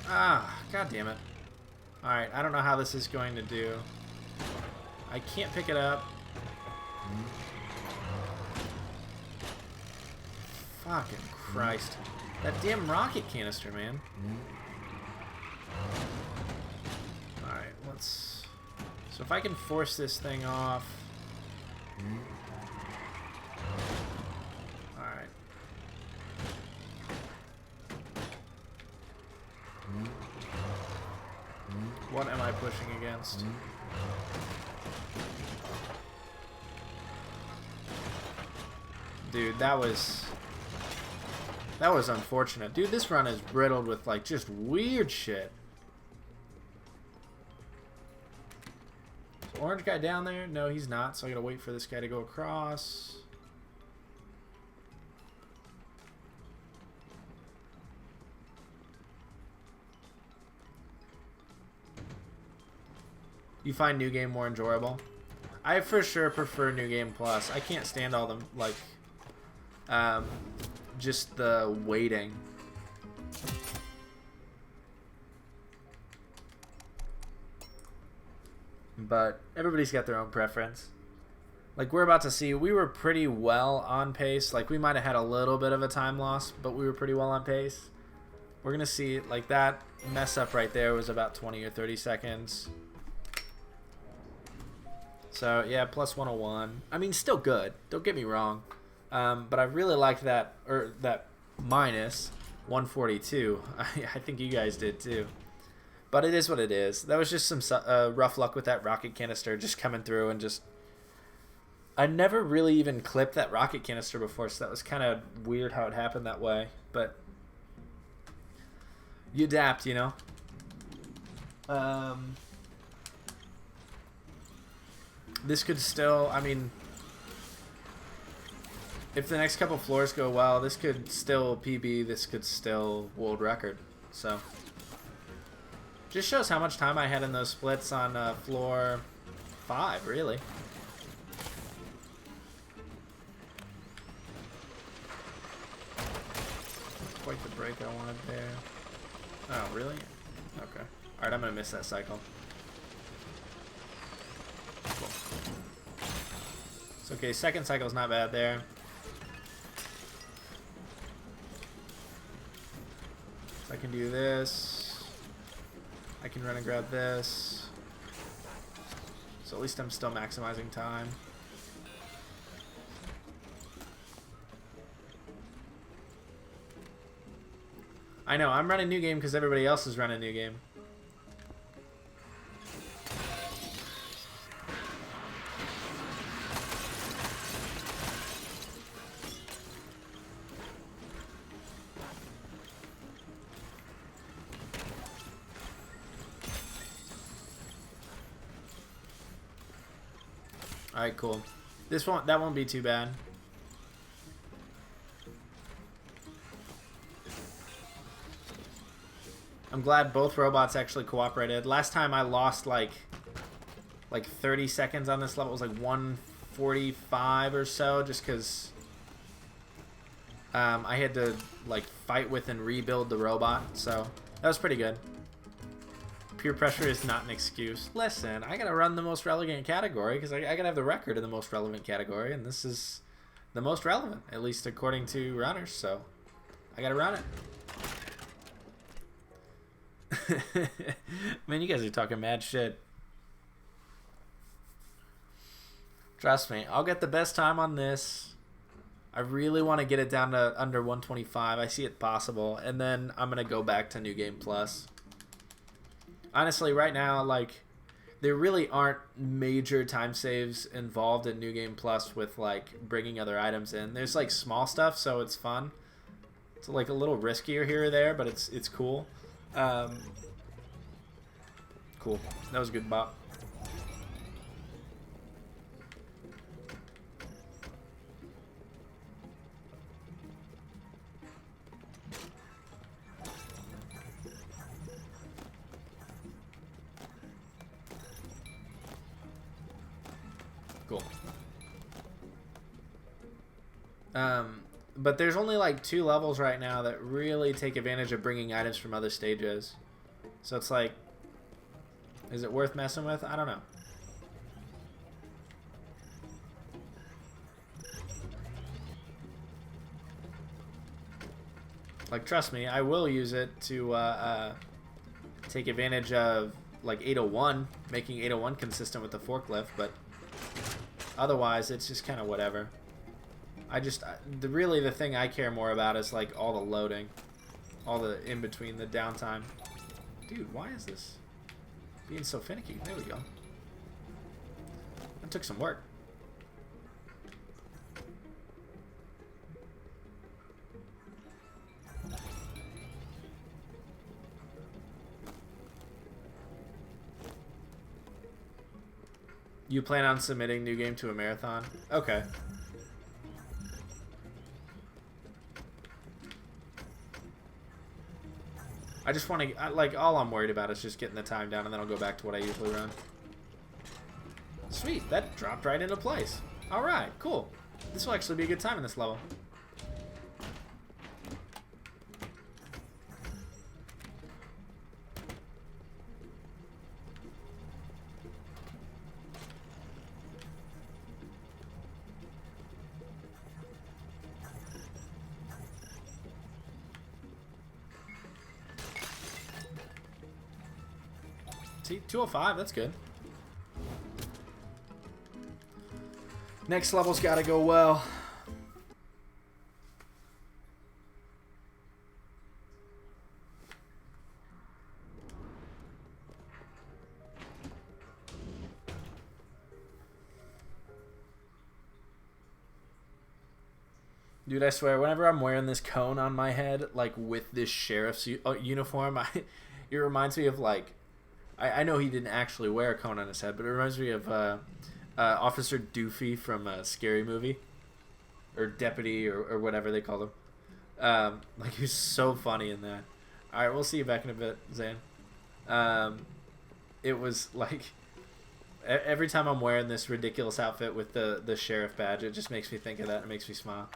Ah, god damn it. Alright, I don't know how this is going to do. I can't pick it up. Fucking Christ. That damn rocket canister, man. Alright, let's... So if I can force this thing off... What am I pushing against? Dude, that was unfortunate. Dude, this run is riddled with like just weird shit. Is orange guy down there? No, he's not, so I gotta wait for this guy to go across. You find New Game more enjoyable? I for sure prefer New Game Plus. I can't stand all them, like, just the waiting. But everybody's got their own preference. Like, we're about to see, we were pretty well on pace. Like, we might have had a little bit of a time loss, but we were pretty well on pace. We're going to see, like, that mess up right there was about 20 or 30 seconds. So, yeah, plus 101. I mean, still good. Don't get me wrong. But I really liked that, or that minus 142. I think you guys did, too. But it is what it is. That was just some rough luck with that rocket canister just coming through and just... I never really even clipped that rocket canister before, so that was kind of weird how it happened that way. But you adapt, you know? This could still, I mean, if the next couple floors go well, this could still PB, this could still world record. So, just shows how much time I had in those splits on floor 5, really. Quite the break I wanted there. Oh, really? Okay. Alright, I'm going to miss that cycle. Cool. It's okay, second cycle's not bad there. So I can do this. I can run and grab this. So at least I'm still maximizing time. I know, I'm running new game because everybody else is running new game. Alright, cool. That won't be too bad. I'm glad both robots actually cooperated. Last time I lost like 30 seconds on this level. It was like 145 or so, just because I had to like fight with and rebuild the robot. So that was pretty good. Peer pressure is not an excuse. Listen, I gotta run the most relevant category because I gotta have the record in the most relevant category, and this is the most relevant, at least according to runners. So I gotta run it. Man, you guys are talking mad shit. Trust me, I'll get the best time on this. I really want to get it down to under 125. I see it possible. And then I'm going to go back to New Game Plus. Honestly, right now, like, there really aren't major time saves involved in New Game Plus with, like, bringing other items in. There's, like, small stuff, so it's fun. It's, like, a little riskier here or there, but it's cool. Cool. That was a good bop. Cool. But there's only like 2 levels right now that really take advantage of bringing items from other stages. So it's like, is it worth messing with? I don't know. Like, trust me, I will use it to take advantage of like 801, making 801 consistent with the forklift, but otherwise it's just kind of whatever. Really the thing I care more about is like all the loading, all the in between, the downtime. Dude, why is this being so finicky? There we go. That took some work. You plan on submitting New Game to a marathon? Okay. I just want to, like, all I'm worried about is just getting the time down, and then I'll go back to what I usually run. Sweet, that dropped right into place. Alright, cool. This will actually be a good time in this level. See, 205, that's good. Next level's gotta go well. Dude, I swear, whenever I'm wearing this cone on my head, like with this sheriff's uniform, it reminds me of like, I know he didn't actually wear a cone on his head, but it reminds me of Officer Doofy from a Scary Movie, or Deputy, or whatever they call him. Like, he's so funny in that. All right, we'll see you back in a bit, Zan. It was like every time I'm wearing this ridiculous outfit with the sheriff badge, it just makes me think of that. It makes me smile.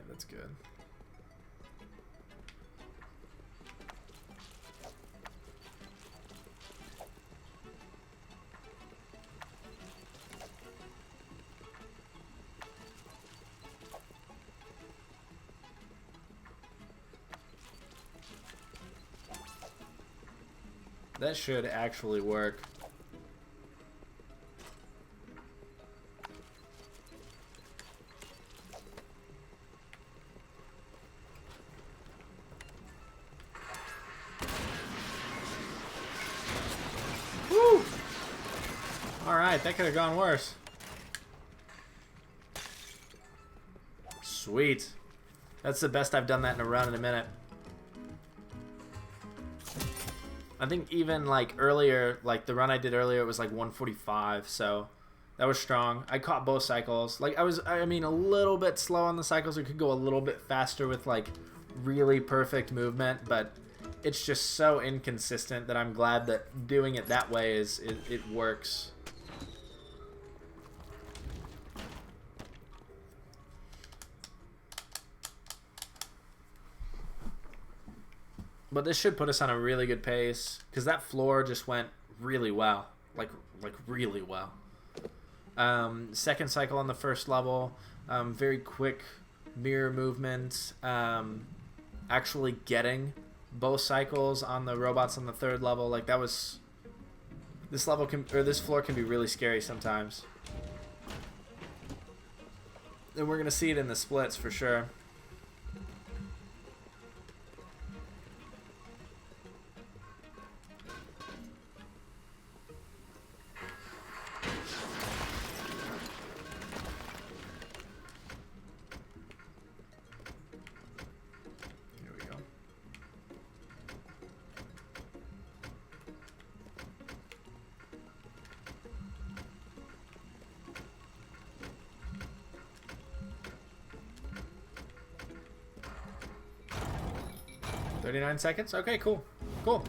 That's good. That should actually work. Woo! Alright, that could have gone worse. Sweet. That's the best I've done that in a run in a minute. I think even like earlier, like the run I did earlier, it was like 145, so that was strong. I caught both cycles. Like I mean, a little bit slow on the cycles. It could go a little bit faster with like really perfect movement, but it's just so inconsistent that I'm glad that doing it that way it works. But this should put us on a really good pace, because that floor just went really well, like really well. Second cycle on the first level, very quick mirror movement. Actually getting both cycles on the robots on the third level, like that was. This level this floor can be really scary sometimes, and we're gonna see it in the splits for sure. Here we go. $39 seconds? Okay, cool. Cool.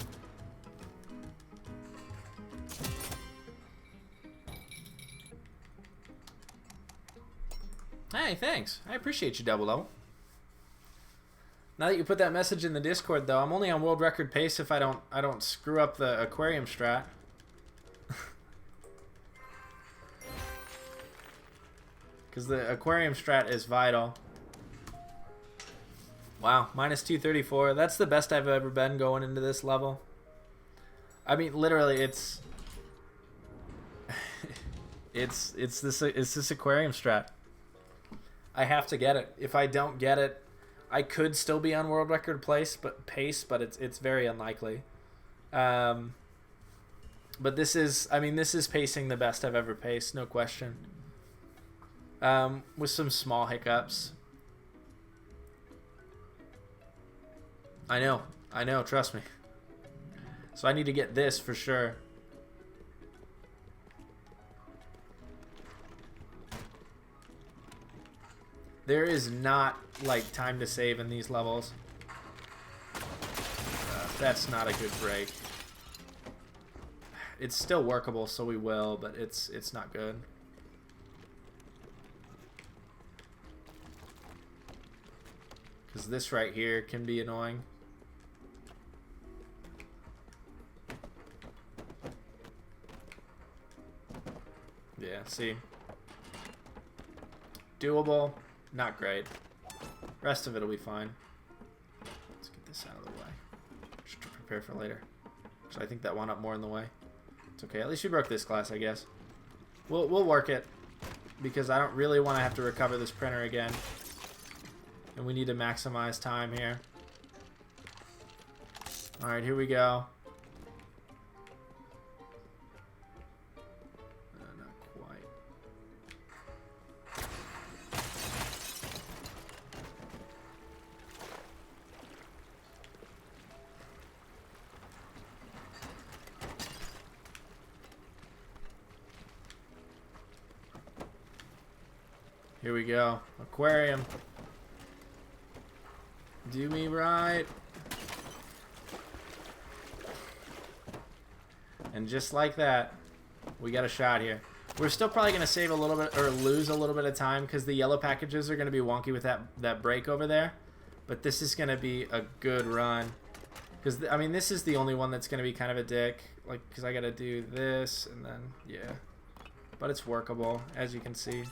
Hey, thanks. I appreciate you, Double O. Now that you put that message in the Discord, though, I'm only on world record pace if I don't screw up the aquarium strat. Because the aquarium strat is vital. Wow, minus 234. That's the best I've ever been going into this level. I mean, literally, it's this aquarium strat. I have to get it. If I don't get it, I could still be on world record pace, but it's very unlikely. But this is, I mean, this is pacing the best I've ever paced, no question. With some small hiccups. I know, trust me. So I need to get this for sure. There is not, like, time to save in these levels. That's not a good break. It's still workable, so we will, but it's not good. Because this right here can be annoying. Yeah, see? Doable. Not great. Rest of it will be fine. Let's get this out of the way. Just to prepare for later. So I think that wound up more in the way. It's okay. At least you broke this glass, I guess. We'll work it. Because I don't really want to have to recover this printer again. And we need to maximize time here. Alright, here we go. Not quite. Here we go. Aquarium. Do me right. And just like that, we got a shot here. We're still probably going to save a little bit, or lose a little bit of time, because the yellow packages are going to be wonky with that break over there. But this is going to be a good run. Because, I mean, this is the only one that's going to be kind of a dick. Like, because I got to do this, and then, yeah. But it's workable, as you can see.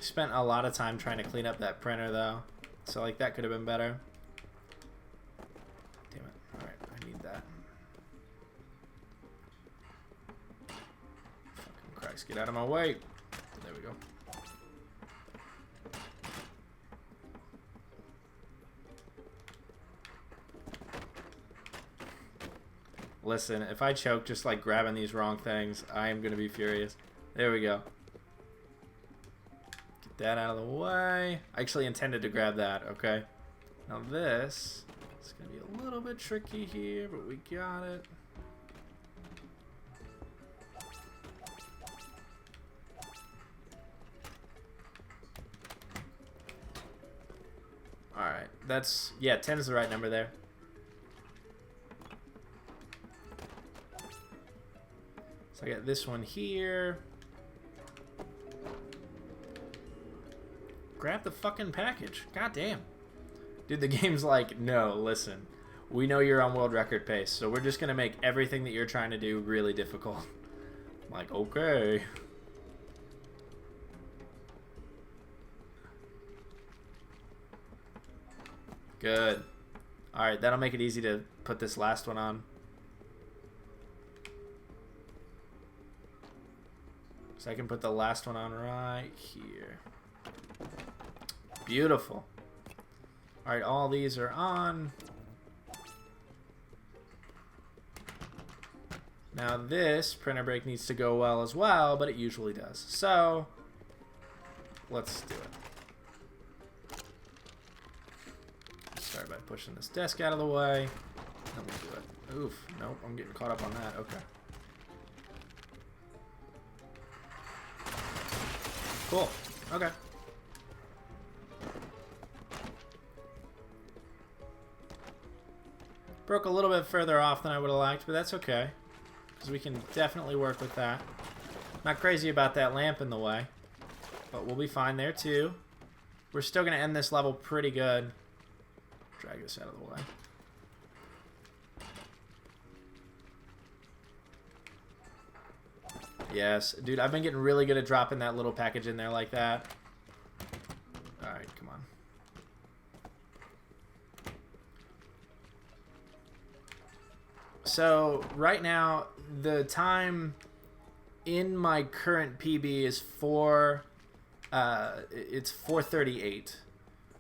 Spent a lot of time trying to clean up that printer, though. So, like, that could have been better. Damn it. Alright, I need that. Fucking Christ, get out of my way. There we go. Listen, if I choke just, like, grabbing these wrong things, I am going to be furious. There we go. That out of the way. I actually intended to grab that, okay? Now this is going to be a little bit tricky here, but we got it. Alright, that's, yeah, 10 is the right number there. So I got this one here. Grab the fucking package. God damn. Dude, the game's like, no, listen. We know you're on world record pace, so we're just going to make everything that you're trying to do really difficult. I'm like, okay. Good. Alright, that'll make it easy to put this last one on. So I can put the last one on right here. Beautiful. Alright, all these are on. Now this printer break needs to go well as well, but it usually does. So, let's do it. Start by pushing this desk out of the way. Then we'll do it. Oof. Nope, I'm getting caught up on that. Okay. Cool. Okay. Broke a little bit further off than I would have liked, but that's okay. Because we can definitely work with that. Not crazy about that lamp in the way. But we'll be fine there too. We're still going to end this level pretty good. Drag this out of the way. Yes. Dude, I've been getting really good at dropping that little package in there like that. Alright, come on. So, right now, the time in my current PB is it's 4:38.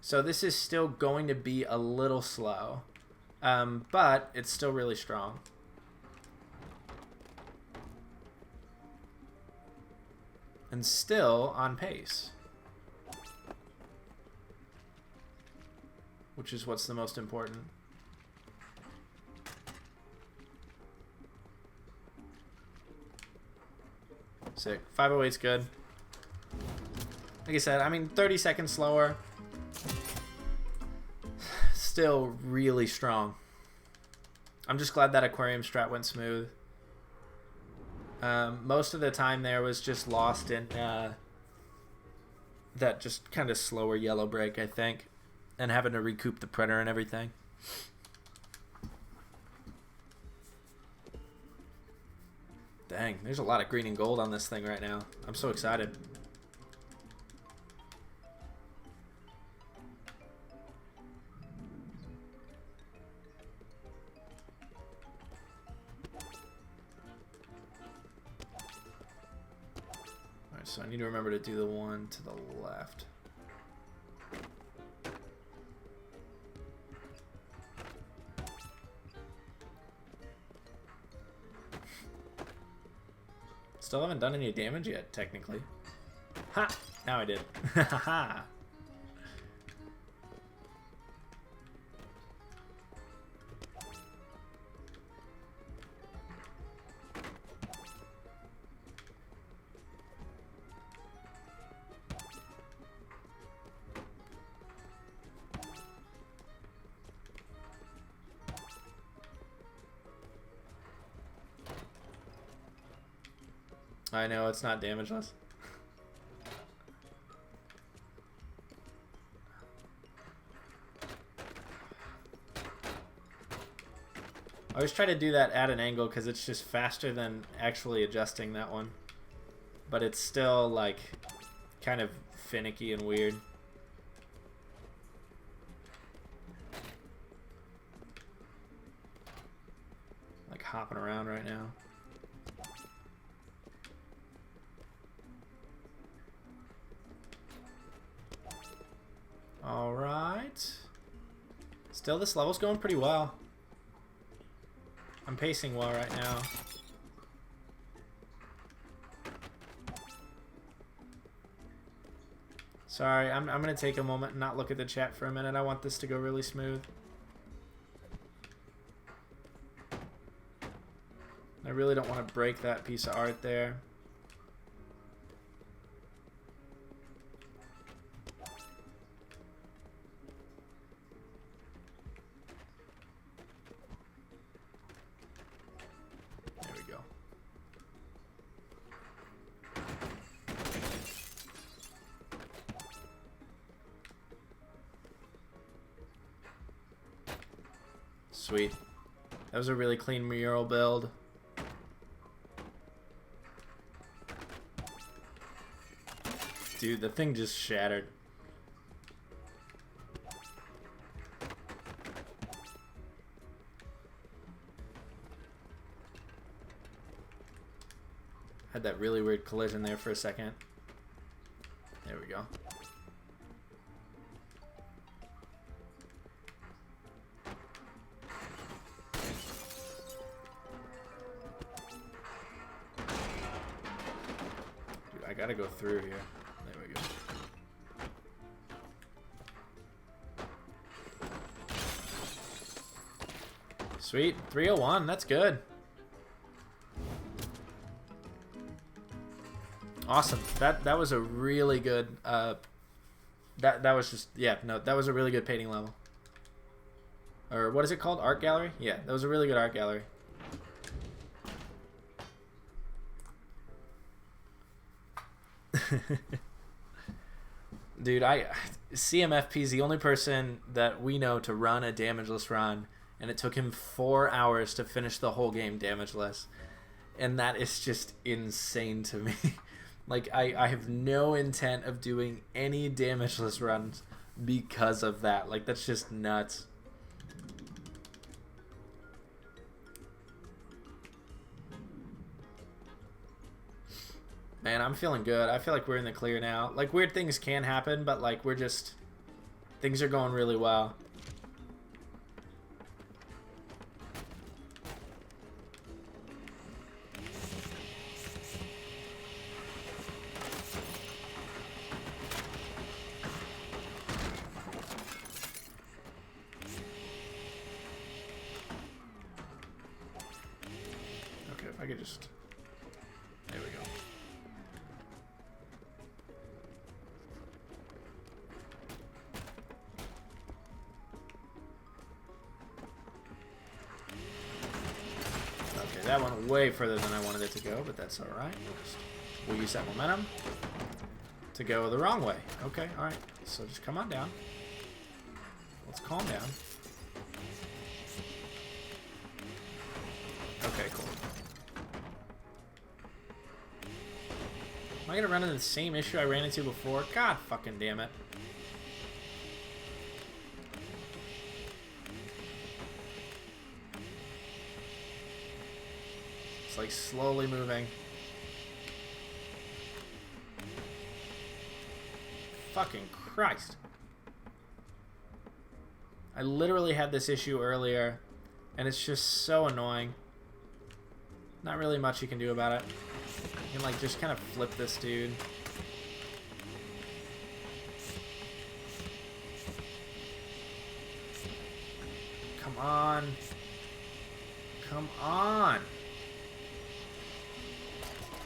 So this is still going to be a little slow. But it's still really strong. And still on pace. which is what's the most important. Sick. 508's good. Like I said, I mean, 30 seconds slower. Still really strong. I'm just glad that aquarium strat went smooth. Most of the time there was just lost in that just kind of slower yellow break, I think. And having to recoup the predator and everything. Dang, there's a lot of green and gold on this thing right now. I'm so excited. Alright, so I need to remember to do the one to the left. Still haven't done any damage yet, technically. Ha! Now I did. Ha ha! I know, it's not damageless. I always try to do that at an angle because it's just faster than actually adjusting that one. But it's still, like, kind of finicky and weird. Like hopping around right now. Alright. Still, this level's going pretty well. I'm pacing well right now. Sorry, I'm going to take a moment and not look at the chat for a minute. I want this to go really smooth. I really don't want to break that piece of art there. Sweet. That was a really clean mural build. Dude, the thing just shattered. Had that really weird collision there for a second. There we go. I gotta go through here. There we go. Sweet. 301. That's good. Awesome. That was a really good that was just, yeah, no, that was a really good painting level. Or what is it called? Art gallery? Yeah, that was a really good art gallery. Dude, CMFP is the only person that we know to run a damageless run, and it took him 4 hours to finish the whole game damageless, and that is just insane to me. Like, I have no intent of doing any damageless runs because of that. Like, that's just nuts. Man, I'm feeling good. I feel like we're in the clear now. Like, weird things can happen, but, like, we're just... Things are going really well. I could just... There we go. Okay, that went way further than I wanted it to go, but that's alright. We'll use that momentum to go the wrong way. Okay, alright. So just come on down. Let's calm down. Okay, cool. Am I gonna run into the same issue I ran into before? God fucking damn it. It's like slowly moving. Fucking Christ. I literally had this issue earlier, and it's just so annoying. Not really much you can do about it. You can like just kind of flip this dude. Come on. Come on.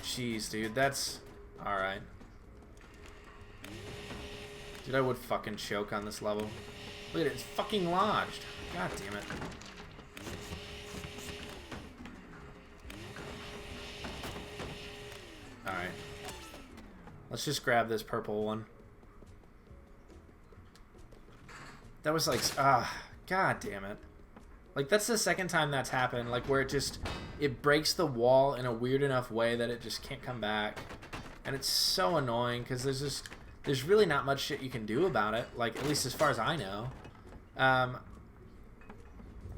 Jeez, dude, that's... Alright. Dude, I would fucking choke on this level. Look at it, it's fucking lodged. God damn it. Alright. Let's just grab this purple one. That was like... God damn it. Like, that's the second time that's happened. Like, where it just... It breaks the wall in a weird enough way that it just can't come back. And it's so annoying, because there's just... There's really not much shit you can do about it. Like, at least as far as I know.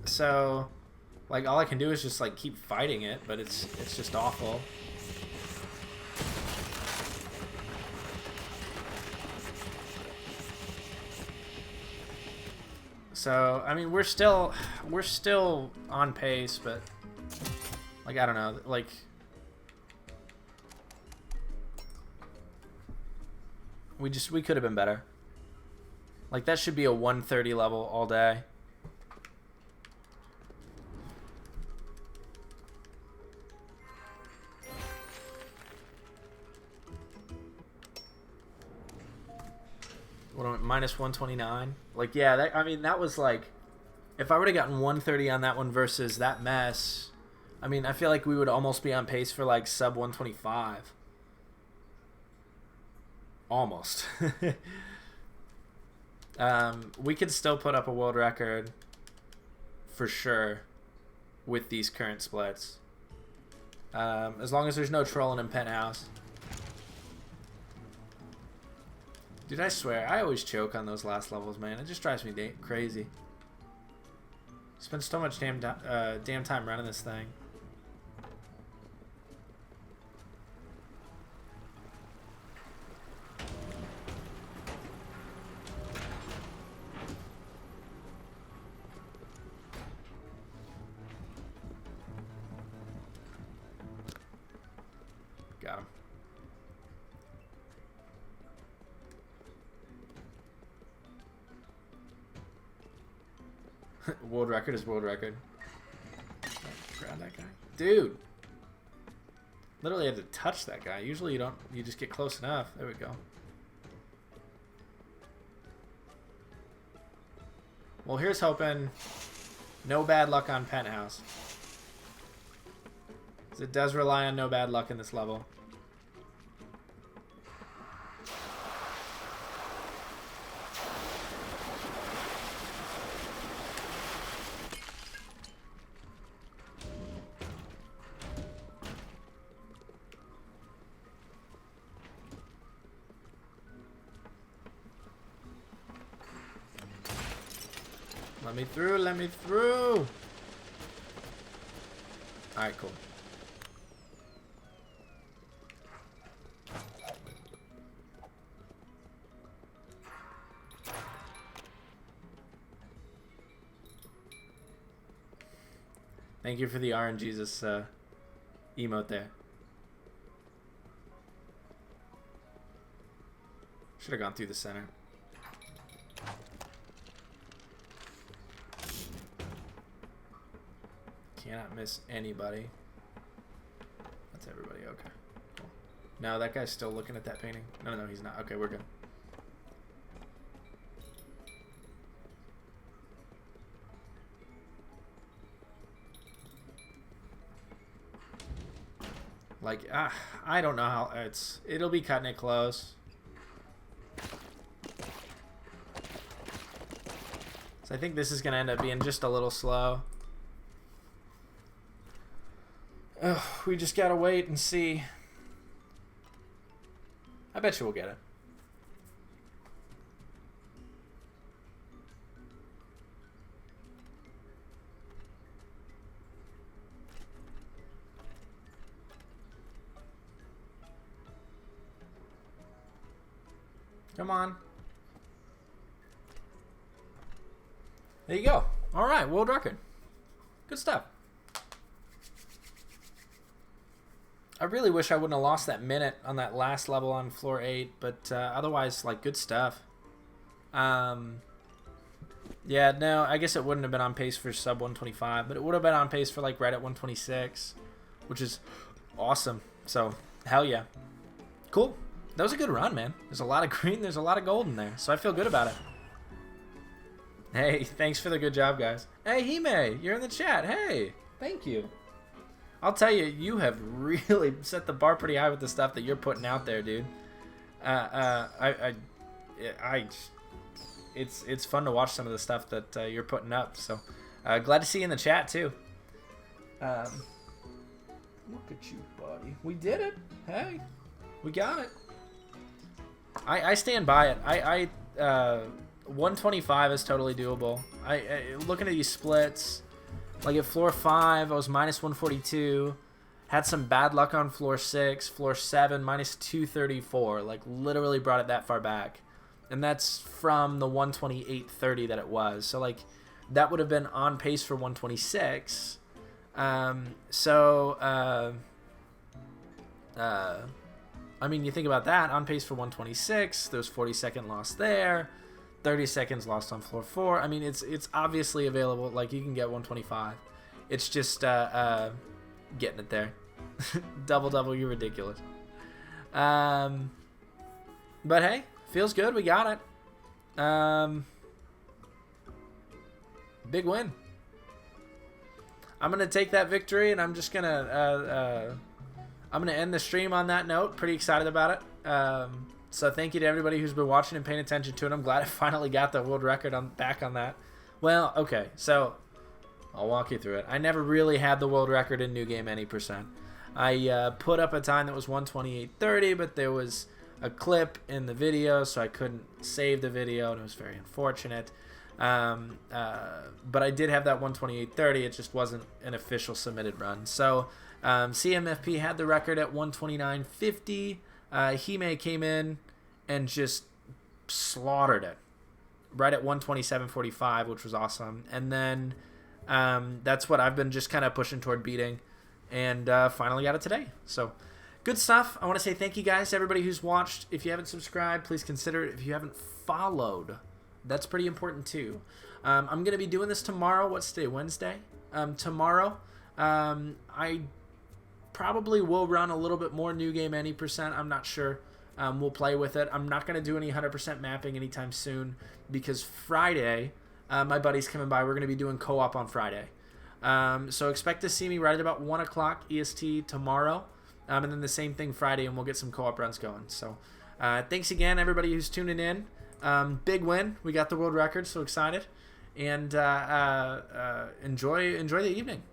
So... Like, all I can do is just, like, keep fighting it, but it's just awful. So, I mean, we're still on pace, but, like, I don't know, like, we could have been better. Like, that should be a 130 level all day. What am I, minus 129? Like, yeah, that, I mean, that was like, if I would have gotten 130 on that one versus that mess, I mean, I feel like we would almost be on pace for like sub 125. Almost. We could still put up a world record for sure with these current splits. As long as there's no trolling in Penthouse. Dude, I swear, I always choke on those last levels, man. It just drives me crazy. Spend so much damn time running this thing. Got him. World record is world record. Grab that guy. Dude! Literally had to touch that guy. Usually you don't, you just get close enough. There we go. Well, here's hoping no bad luck on Penthouse. Because it does rely on no bad luck in this level. Let me through, let me through! Alright, cool. Thank you for the RNGesus emote there. Should have gone through the center. Cannot miss anybody. to everybody. Okay. Cool. No, that guy's still looking at that painting. No, no, he's not. Okay, we're good. Like, I don't know how it'll be cutting it close. So I think this is going to end up being just a little slow. Ugh, we just got to wait and see. I bet you we'll get it. Come on. There you go. All right, world record. Good stuff. I really wish I wouldn't have lost that minute on that last level on floor 8, but otherwise, like, good stuff. Yeah, no, I guess it wouldn't have been on pace for sub 125, but it would have been on pace for, like, right at 126, which is awesome. So, hell yeah. Cool. That was a good run, man. There's a lot of green, there's a lot of gold in there, so I feel good about it. Hey, thanks for the good job, guys. Hey, Hime, you're in the chat. Hey, thank you. I'll tell you, you have really set the bar pretty high with the stuff that you're putting out there, dude. It's fun to watch some of the stuff that you're putting up. So, glad to see you in the chat too. Look at you, buddy. We did it. Hey, we got it. I stand by it. 125 is totally doable. Looking at these splits, like at floor 5, I was minus 142. Had some bad luck on floor 6. Floor 7, minus 234. Like, literally brought it that far back. And that's from the 128.30 that it was. So, like, that would have been on pace for 126. I mean, you think about that, on pace for 126, there's 40-second loss there, 30 seconds lost on floor 4. I mean, it's obviously available. Like, you can get 125. It's just getting it there. Double, you're ridiculous. But hey, feels good. We got it. Big win. I'm going to take that victory, and I'm just going to... I'm going to end the stream on that note. Pretty excited about it. So thank you to everybody who's been watching and paying attention to it. I'm glad I finally got the world record back on that. Well, okay, so I'll walk you through it. I never really had the world record in New Game Any %. I put up a time that was 128.30, but there was a clip in the video, so I couldn't save the video, and it was very unfortunate. But I did have that 128.30. It just wasn't an official submitted run. So... CMFP had the record at 129.50. Hime came in and just slaughtered it right at 127.45, which was awesome. And then that's what I've been just kind of pushing toward beating, and finally got it today. So good stuff. I want to say thank you guys to everybody who's watched. If you haven't subscribed, please consider it. If you haven't followed, that's pretty important too. I'm going to be doing this tomorrow. What's today? Wednesday? Tomorrow. I probably will run a little bit more New Game Any %. I'm not sure. We'll play with it. I'm not going to do any 100% mapping anytime soon because Friday, my buddy's coming by. We're going to be doing co-op on Friday. So expect to see me right at about 1 o'clock EST tomorrow. And then the same thing Friday, and we'll get some co-op runs going. So thanks again, everybody who's tuning in. Big win. We got the world record, so excited. And enjoy the evening.